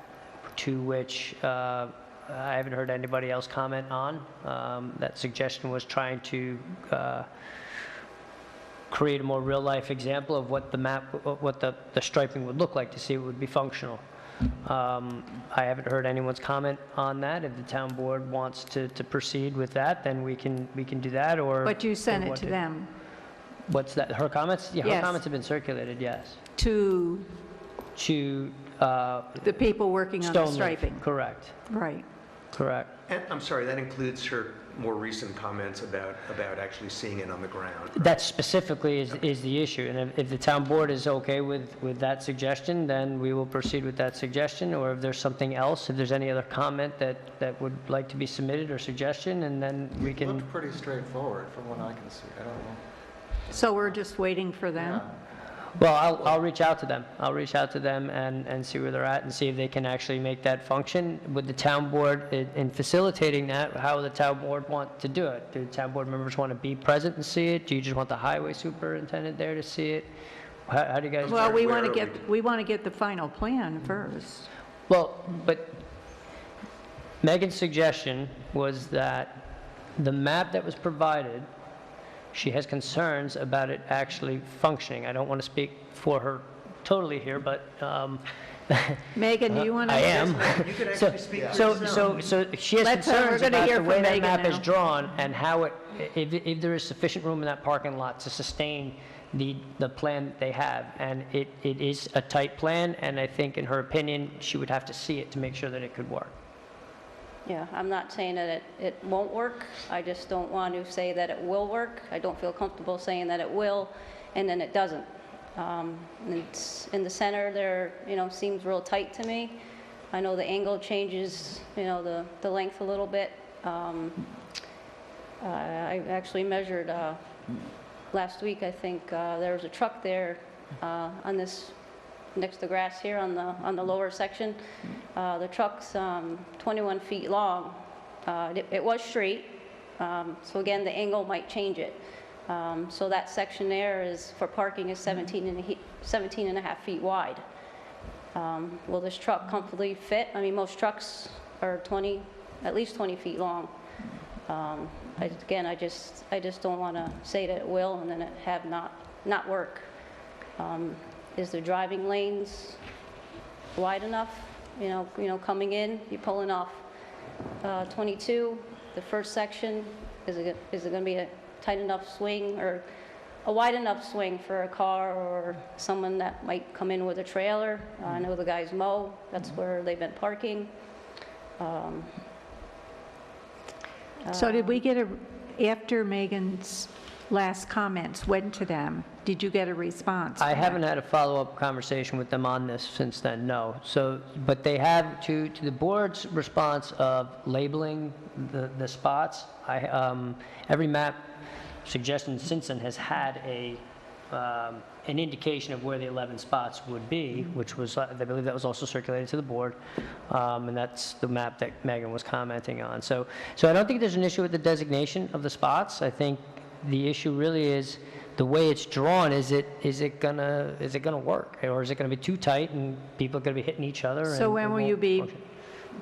to which I haven't heard anybody else comment on. That suggestion was trying to create a more real-life example of what the striping would look like to see if it would be functional. I haven't heard anyone's comment on that. If the town board wants to proceed with that, then we can do that, or... But you sent they it want to them, What's that, her comments? Yeah, her Yes. comments have been circulated, yes. to To the people working on the Stone Leaf. striping. Correct, Right. correct. And I'm sorry, that includes her more recent comments about actually seeing it on the ground. right? That specifically is the issue, and if the town board is okay with that suggestion, then we will proceed with that suggestion, or if there's something else, if there's any other comment that would like to be submitted or suggestion, and then we It can... looked pretty straightforward from what I can see. I don't know. So we're just waiting for them? Well, I'll reach out to them. I'll reach out to them and see where they're at and see if they can actually make that function. With the town board in facilitating that, how will the town board want to do it? Do the town board members want to be present and see it? Do you just want the highway superintendent there to see it? How do you guys? Well, we want to Where are get the final plan first. Well, but Megan's suggestion was that the map that was provided, she has concerns about it actually functioning. I don't want to speak for her totally here, but Megan, do you want to? I am. You could So, actually speak. so she has Let's, we're concerns gonna about hear the from way that Megan map is now. drawn and how it, if there is sufficient room in that parking lot to sustain the plan that they have. And it is a tight plan, and I think in her opinion, she would have to see it to make sure that it could work. Yeah, I'm not saying that it won't work. I just don't want to say that it will work. I don't feel comfortable saying that it will, and then it doesn't. It's in the center there, seems real tight to me. I know the angle changes, the length a little bit. I actually measured last week, I think, there was a truck there on this, next to the grass here on the lower section. The truck's 21 feet long. It was straight, so again, the angle might change it. So that section there is, for parking, is 17 and a half feet wide. Will this truck comfortably fit? I mean, most trucks are at least 20 feet long. Again, I just don't want to say that it will and then it have not work. Is the driving lanes wide enough? Coming in, you're pulling off 22, the first section, is it going to be a tight enough swing or a wide enough swing for a car or someone that might come in with a trailer? I know the guys mow, that's where they've been parking. So did we get after Megan's last comments went to them, did you get a response? I back? haven't had a follow-up conversation with them on this since then, no. So, but they have, to the board's response of labeling the spots, every map suggestion since then has had an indication of where the 11 spots would be, which was, I believe that was also circulated to the board, and that's the map that Megan was commenting on. So I don't think there's an issue with the designation of the spots. I think the issue really is the way it's drawn. Is it gonna work, or is it gonna be too tight and people are gonna be hitting each other? So and when it will won't you be function?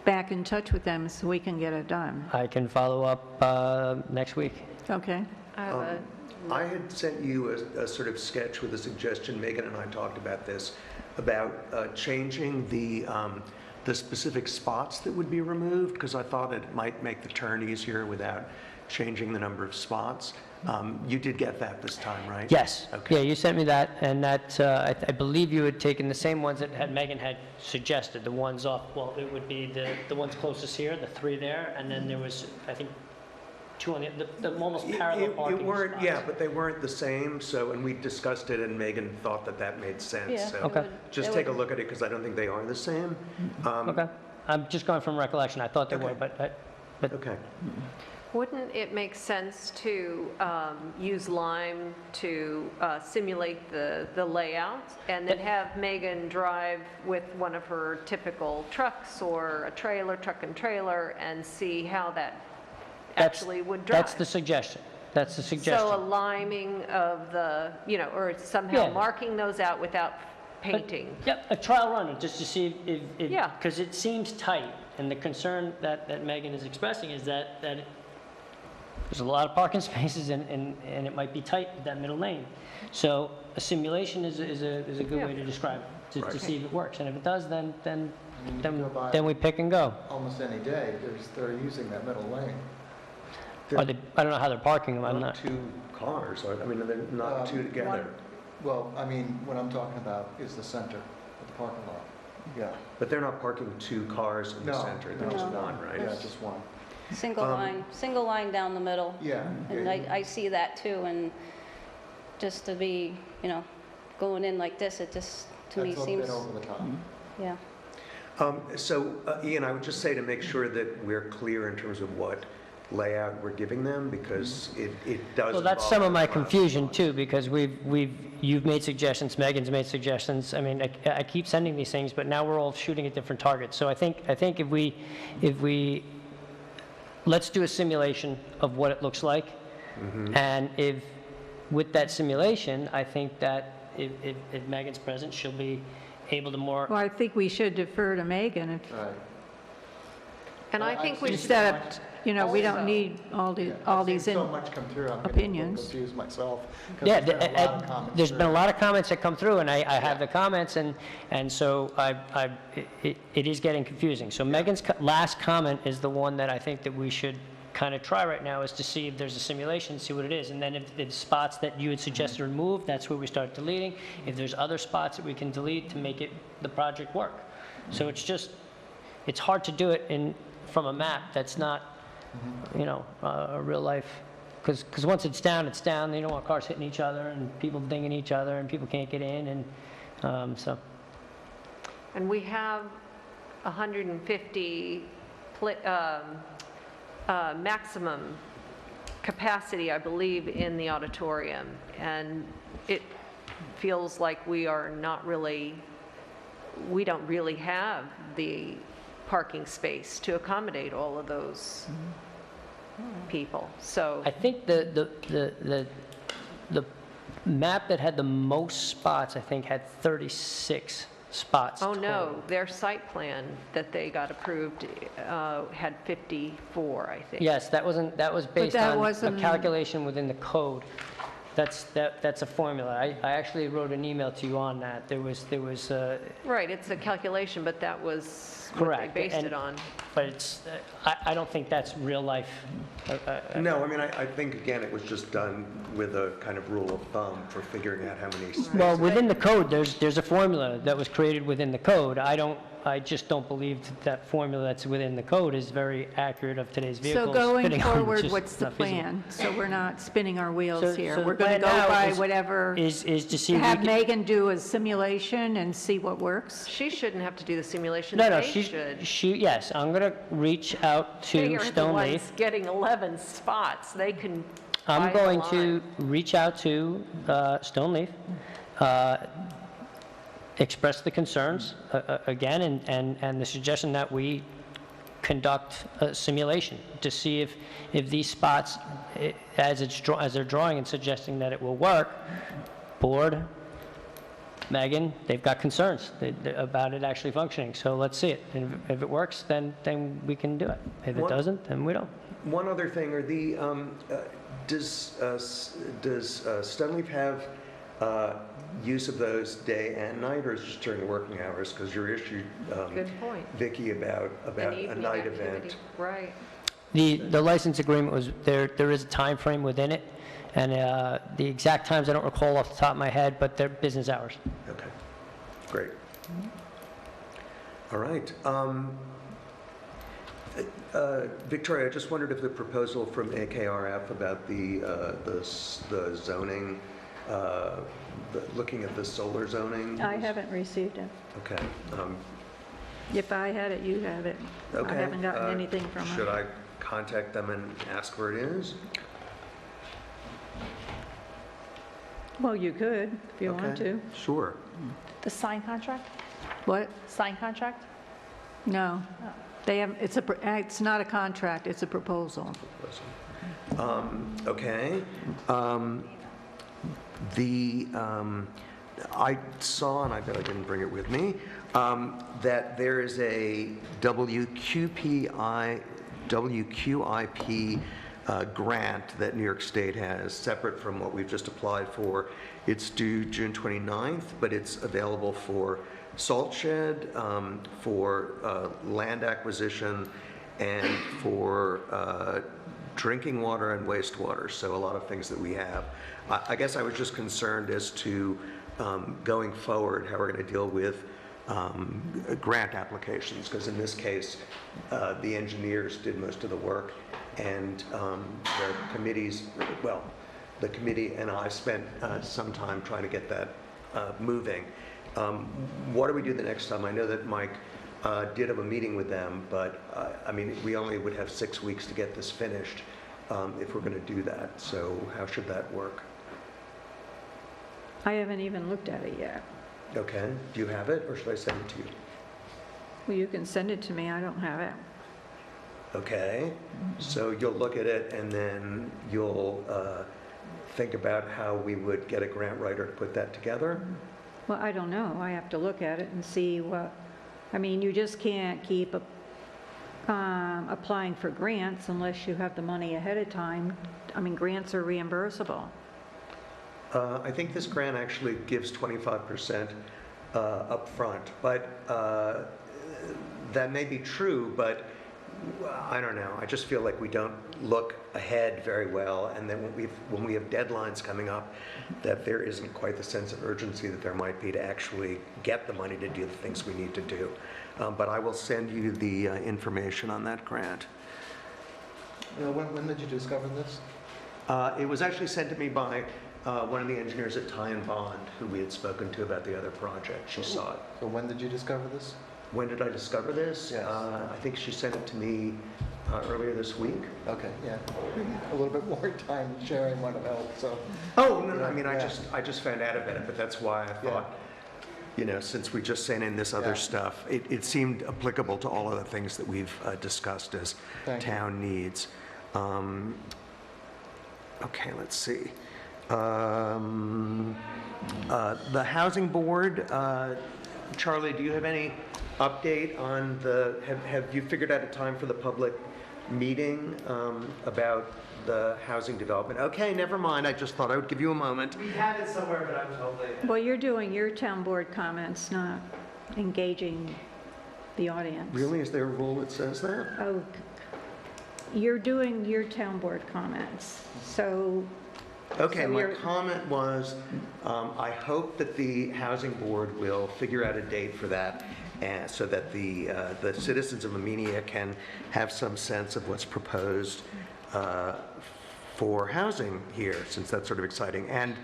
back in touch with them so we can get it done? I can follow up next week. Okay. I had sent you a sort of sketch with a suggestion. Megan and I talked about this, about changing the specific spots that would be removed, because I thought it might make the turn easier without changing the number of spots. You did get that this time, right? Yes. Okay. Yeah, you sent me that, and that, I believe you had taken the same ones that Megan had suggested, the ones off, well, it would be the ones closest here, the 3 there, and then there was, I think, 2 on the almost parallel parking weren't, spots. yeah, but they weren't the same, so, and we discussed it, and Megan thought that made sense. Yeah, So Okay. just take a look at it, because I don't think they are the same. Okay. I'm just going from recollection. I thought they were, Okay. but Okay. Wouldn't it make sense to use Lime to simulate the layout and then have Megan drive with one of her typical trucks or a trailer, truck and trailer, and see how that actually would drive? that's the suggestion. That's the suggestion. So a liming of the, or somehow Yeah. marking those out without painting. Yep, a trial run, just to see if, Yeah. because it seems tight, and the concern that Megan is expressing is that there's a lot of parking spaces, and it might be tight with that middle lane. So a simulation is a good way to describe it, to see if it works, and if it does, then we pick and go. Almost any day, they're using that middle lane. I don't know how they're parking them, I'm Not not. 2 cars, I mean, they're not 2 together. Well, I mean, what I'm talking about is the center of the parking lot. Yeah. But they're not parking 2 cars in the No, center, they're no. just one, right? Yeah, just one. Single line down the middle. Yeah. And I see that too, and just to be, going in like this, it just, to me, That's a seems, bit over the top. yeah. So, Ian, I would just say to make sure that we're clear in terms of what layout we're giving them? Because it does. Well, that's involve some of my those confusion spots. too, because you've made suggestions, Megan's made suggestions. I mean, I keep sending these things, but now we're all shooting at different targets. So I think if we, let's do a simulation of what it looks like. And with that simulation, I think that if Megan's present, she'll be able to more. Well, I think we should defer to Megan Right. And I think we should, instead of, we don't need all these I've seen so in, much come through, I'm getting a little opinions. confused myself. 'cause Yeah, there's been a lot of comments there's through. been a lot of comments that come through, and I have the comments, and so it is getting confusing. So Megan's last comment is the one that I think that we should kind of try right now, is to see if there's a simulation, see what it is. And then if the spots that you had suggested removed, that's where we start deleting. If there's other spots that we can delete to make the project work. So it's hard to do it from a map that's not, a real life. Because once it's down, you don't want cars hitting each other and people dinging each other and people can't get in, and so. and we have 150 maximum capacity, I believe, in the auditorium. And it feels like we don't really have the parking space to accommodate all of those people. So I think the map that had the most spots, I think, had 36 spots. oh total. no, their site plan that they got approved had 54, I think. Yes, that was based that on a wasn't- calculation within the code. That's a formula. I actually wrote an email to you on that. There was Right, it's a calculation, but that was what they correct. based and- it on. But I don't think that's real life. No, I mean, I think, again, it was just done with a kind of rule of thumb for figuring out how many spaces. Well, within the code, there's a formula that was created within the code. I just don't believe that formula that's within the code is very accurate of today's vehicles. So going fitting on. It's forward, just what's the not feasible. plan? So we're not spinning our wheels So here. the We're going to plan go now by is- whatever, Is to see. if we have can- Megan do a simulation and see what works? She shouldn't have to do the simulation, No, they should. yes, I'm going to reach out They to are the Stone ones Leaf. getting 11 spots, they can buy I'm the going line. to reach out to Stone Leaf, express the concerns again, and the suggestion that we conduct a simulation to see if these spots, as they're drawing and suggesting that it will work, board, Megan, they've got concerns about it actually functioning. So let's see it. And if it works, then we can do it. If it What- doesn't, then we don't. One other thing, does Stunleaf have use of those day and night, or is it just during the working hours? Because you're issued, Good point. Vicky, about An a evening night activity. event. Right. The license agreement was, there is a time frame within it, and the exact times I don't recall off the top of my head, but they're business hours. Okay, great. All right. Victoria, I just wondered if the proposal from AKRF about the zoning, looking at the solar zoning. I haven't received it. Okay. If I had it, you have it. I Okay. haven't gotten anything from Should her. I contact them and ask where it is? Well, you could, if you want Okay. to. Sure. The sign contract? What? Sign contract? No. They have, it's not a contract, it's a proposal. Okay. I saw, and I bet I didn't bring it with me, that there is a WQIP grant that New York State has, separate from what we've just applied for. It's due June 29th, but it's available for salt shed, for land acquisition, and for drinking water and wastewater, so a lot of things that we have. I guess I was just concerned as to going forward, how we're going to deal with grant applications, because in this case, the engineers did most of the work, and the committees, well, the committee and I spent some time trying to get that moving. What do we do the next time? I know that Mike did have a meeting with them, but, I mean, we only would have 6 weeks to get this finished if we're going to do that. So how should that work? I haven't even looked at it yet. Okay, do you have it, or should I send it to you? Well, you can send it to me, I don't have it. Okay, so you'll look at it, and then you'll think about how we would get a grant writer to put that together? Well, I don't know, I have to look at it and see what, I mean, you just can't keep applying for grants unless you have the money ahead of time. I mean, grants are reimbursable. I think this grant actually gives 25% upfront, but that may be true, but I don't know. I just feel like we don't look ahead very well, and then when we have deadlines coming up, that there isn't quite the sense of urgency that there might be to actually get the money to do the things we need to do. But I will send you the information on that grant. When did you discover this? It was actually sent to me by one of the engineers at Ty and Bond, who we had spoken to about the other project. She saw it. So when did you discover this? When did I discover this? Yes. I think she sent it to me earlier this week. Okay, yeah. A little bit more time sharing might have helped, so. Oh, no, I mean, Yeah. I just found out about it, but that's why I Yeah. thought, you know, since we just sent in this other Yeah. stuff, it seemed applicable to all of the things that we've discussed as Thank you. town needs. Okay, let's see. The Housing Board, Charlie, do you have any update on have you figured out a time for the public meeting about the housing development? Okay, never mind, I just thought I would give you a moment. We have it somewhere, but I'm told they... Well, you're doing your town board comments, not engaging the audience. Really, is there a rule that says that? Oh, you're doing your town board comments, so... Okay, So my you're- comment was, I hope that the Housing Board will figure out a date for that, so that the citizens of Amenia can have some sense of what's proposed for housing here, since that's sort of exciting. And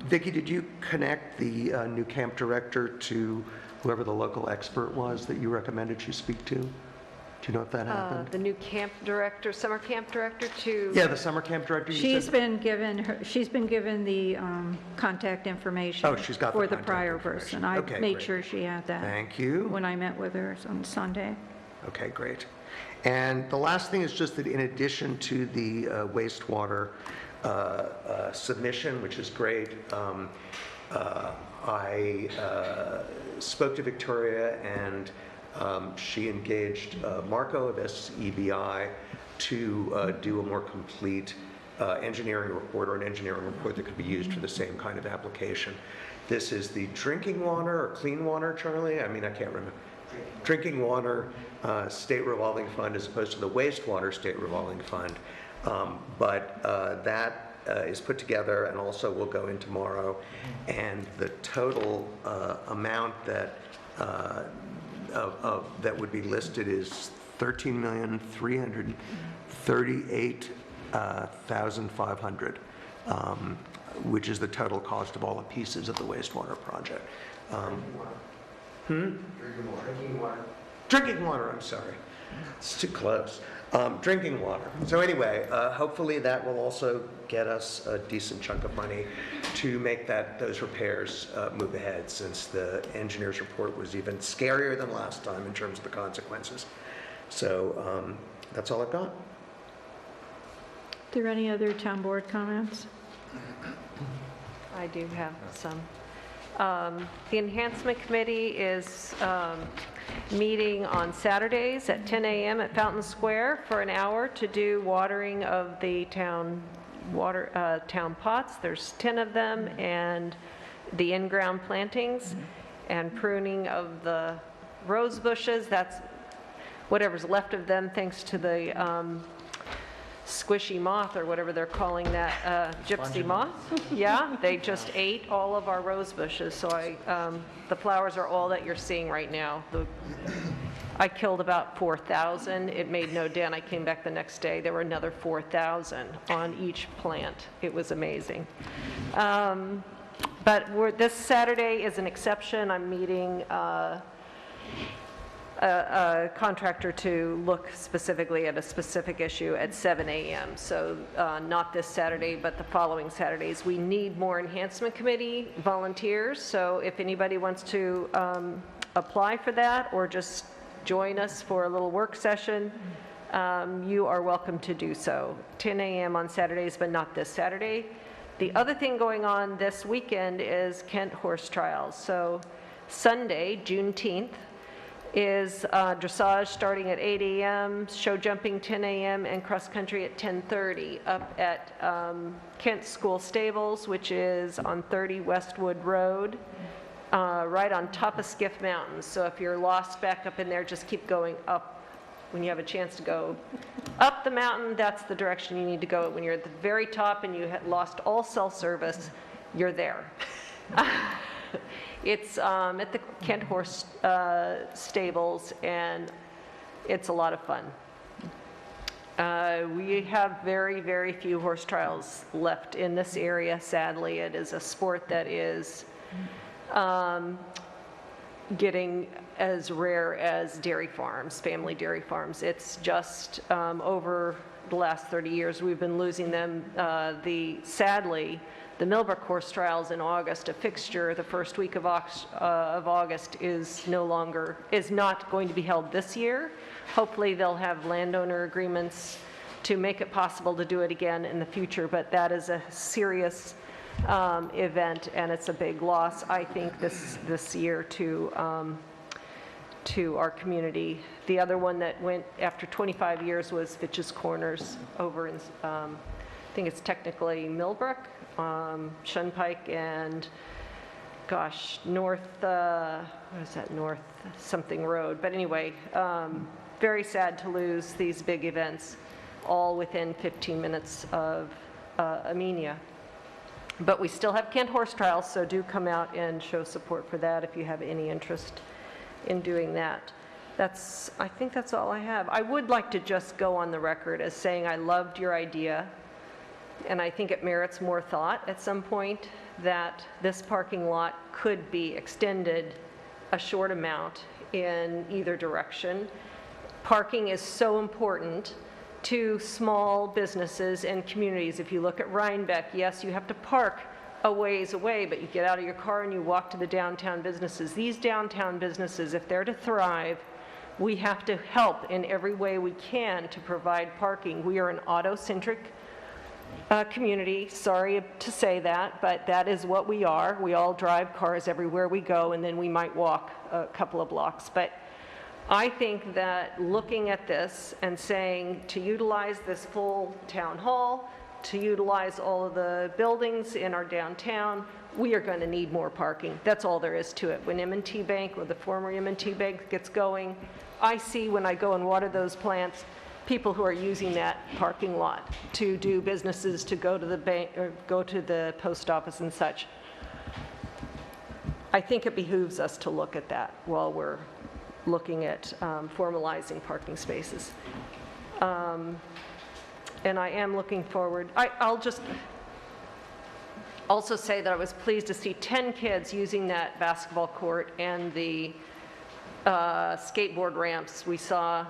Vicki, did you connect the new camp director to whoever the local expert was that you recommended she speak to? Do you know if that happened? The new camp director, summer camp director to... Yeah, the summer camp director you She's said? been given the contact information. Oh, she's got the for the contact prior information. person. I Okay, made great. sure she had that. Thank you. When I met with her on Sunday. Okay, great. And the last thing is just that in addition to the wastewater submission, which is great, I spoke to Victoria, and she engaged Marco of SEBI to do a more complete engineering report, or an engineering report that could be used for the same kind of application. This is the drinking water or clean water, Charlie? I mean, I can't remember. Drinking water state revolving fund as opposed to the wastewater state revolving fund. But that is put together and also will go in tomorrow. And the total amount that that would be listed is $13,338,500, which is the total cost of all the pieces of the wastewater project. Drinking water, I'm sorry. It's too close. Drinking water. So anyway, hopefully that will also get us a decent chunk of money to make those repairs move ahead, since the engineer's report was even scarier than last time in terms of the consequences. So that's all I've got. Are there any other town board comments? I do have some. The Enhancement Committee is meeting on Saturdays at 10 a.m. at Fountain Square for an hour to do watering of the town pots. There's 10 of them, and the in-ground plantings and pruning of the rose bushes. That's whatever's left of them, thanks to the squishy moth, or whatever they're calling that, gypsy moth. Yeah, they just ate all of our rose bushes, so the flowers are all that you're seeing right now. I killed about 4,000. It made no dent. I came back the next day. There were another 4,000 on each plant. It was amazing. But this Saturday is an exception. I'm meeting a contractor to look specifically at a specific issue at 7 a.m. So not this Saturday, but the following Saturdays. We need more enhancement committee volunteers, so if anybody wants to apply for that or just join us for a little work session, you are welcome to do so. 10 a.m. on Saturdays, but not this Saturday. The other thing going on this weekend is Kent Horse Trials. So Sunday, Juneteenth, is dressage starting at 8 a.m., show jumping 10 a.m., and cross country at 10:30 up at Kent School Stables, which is on 30 Westwood Road, right on top of Skiff Mountain. So if you're lost back up in there, just keep going up. When you have a chance to go up the mountain, that's the direction you need to go. When you're at the very top and you had lost all cell service, you're there. It's at the Kent Horse Stables, and it's a lot of fun. We have very, very few horse trials left in this area, sadly. It is a sport that is getting as rare as dairy farms, family dairy farms. It's just over the last 30 years, we've been losing them. Sadly, the Millbrook horse trials in August, a fixture the first week of August is not going to be held this year. Hopefully they'll have landowner agreements to make it possible to do it again in the future, but that is a serious event, and it's a big loss, I think, this year to our community. The other one that went after 25 years was Fitch's Corners over in, I think it's technically Millbrook, Shunpike, and gosh, North, what is that, North something road. But anyway, very sad to lose these big events all within 15 minutes of Amenia. But we still have Kent Horse Trials, so do come out and show support for that if you have any interest in doing that. I think that's all I have. I would like to just go on the record as saying I loved your idea, and I think it merits more thought at some point, that this parking lot could be extended a short amount in either direction. Parking is so important to small businesses and communities. If you look at Rhinebeck, yes, you have to park a ways away, but you get out of your car and you walk to the downtown businesses. These downtown businesses, if they're to thrive, we have to help in every way we can to provide parking. We are an auto-centric community, sorry to say that, but that is what we are. We all drive cars everywhere we go, and then we might walk a couple of blocks. But I think that looking at this and saying to utilize this full town hall, to utilize all of the buildings in our downtown, we are going to need more parking. That's all there is to it. When M&T Bank, or the former M&T Bank, gets going, I see when I go and water those plants, people who are using that parking lot to do businesses, to go to the bank or go to the post office and such. I think it behooves us to look at that while we're looking at formalizing parking spaces. And I am looking forward. I'll just also say that I was pleased to see 10 kids using that basketball court and the skateboard ramps. We saw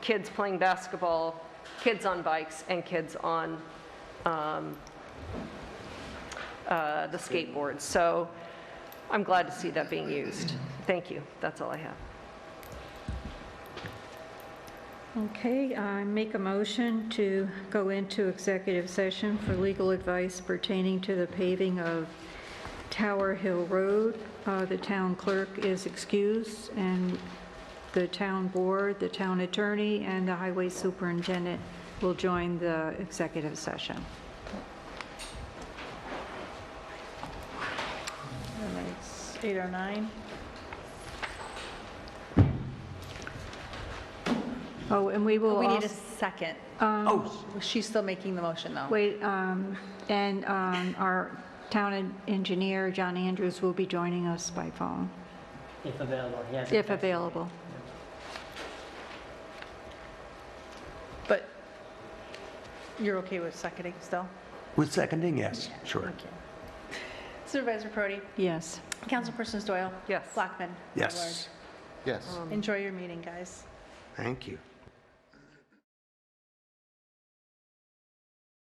kids playing basketball, kids on bikes, and kids on the skateboards. So I'm glad to see that being used. Thank you. That's all I have. Okay, I make a motion to go into executive session for legal advice pertaining to the paving of Tower Hill Road. The town clerk is excused, and the town board, the town attorney, and the highway superintendent will join the executive session. It's 8:09. Oh, and we will We need a also, second. She's still making the motion, though. wait, and our town engineer, John Andrews, will be joining us by phone, If available, yes. if available. But you're okay with seconding still? With seconding, yes, sure. Okay. Supervisor Prodi? Yes. Councilpersons Doyle? Yes. Blackman? Yes. Yes. Enjoy your meeting, guys. Thank you.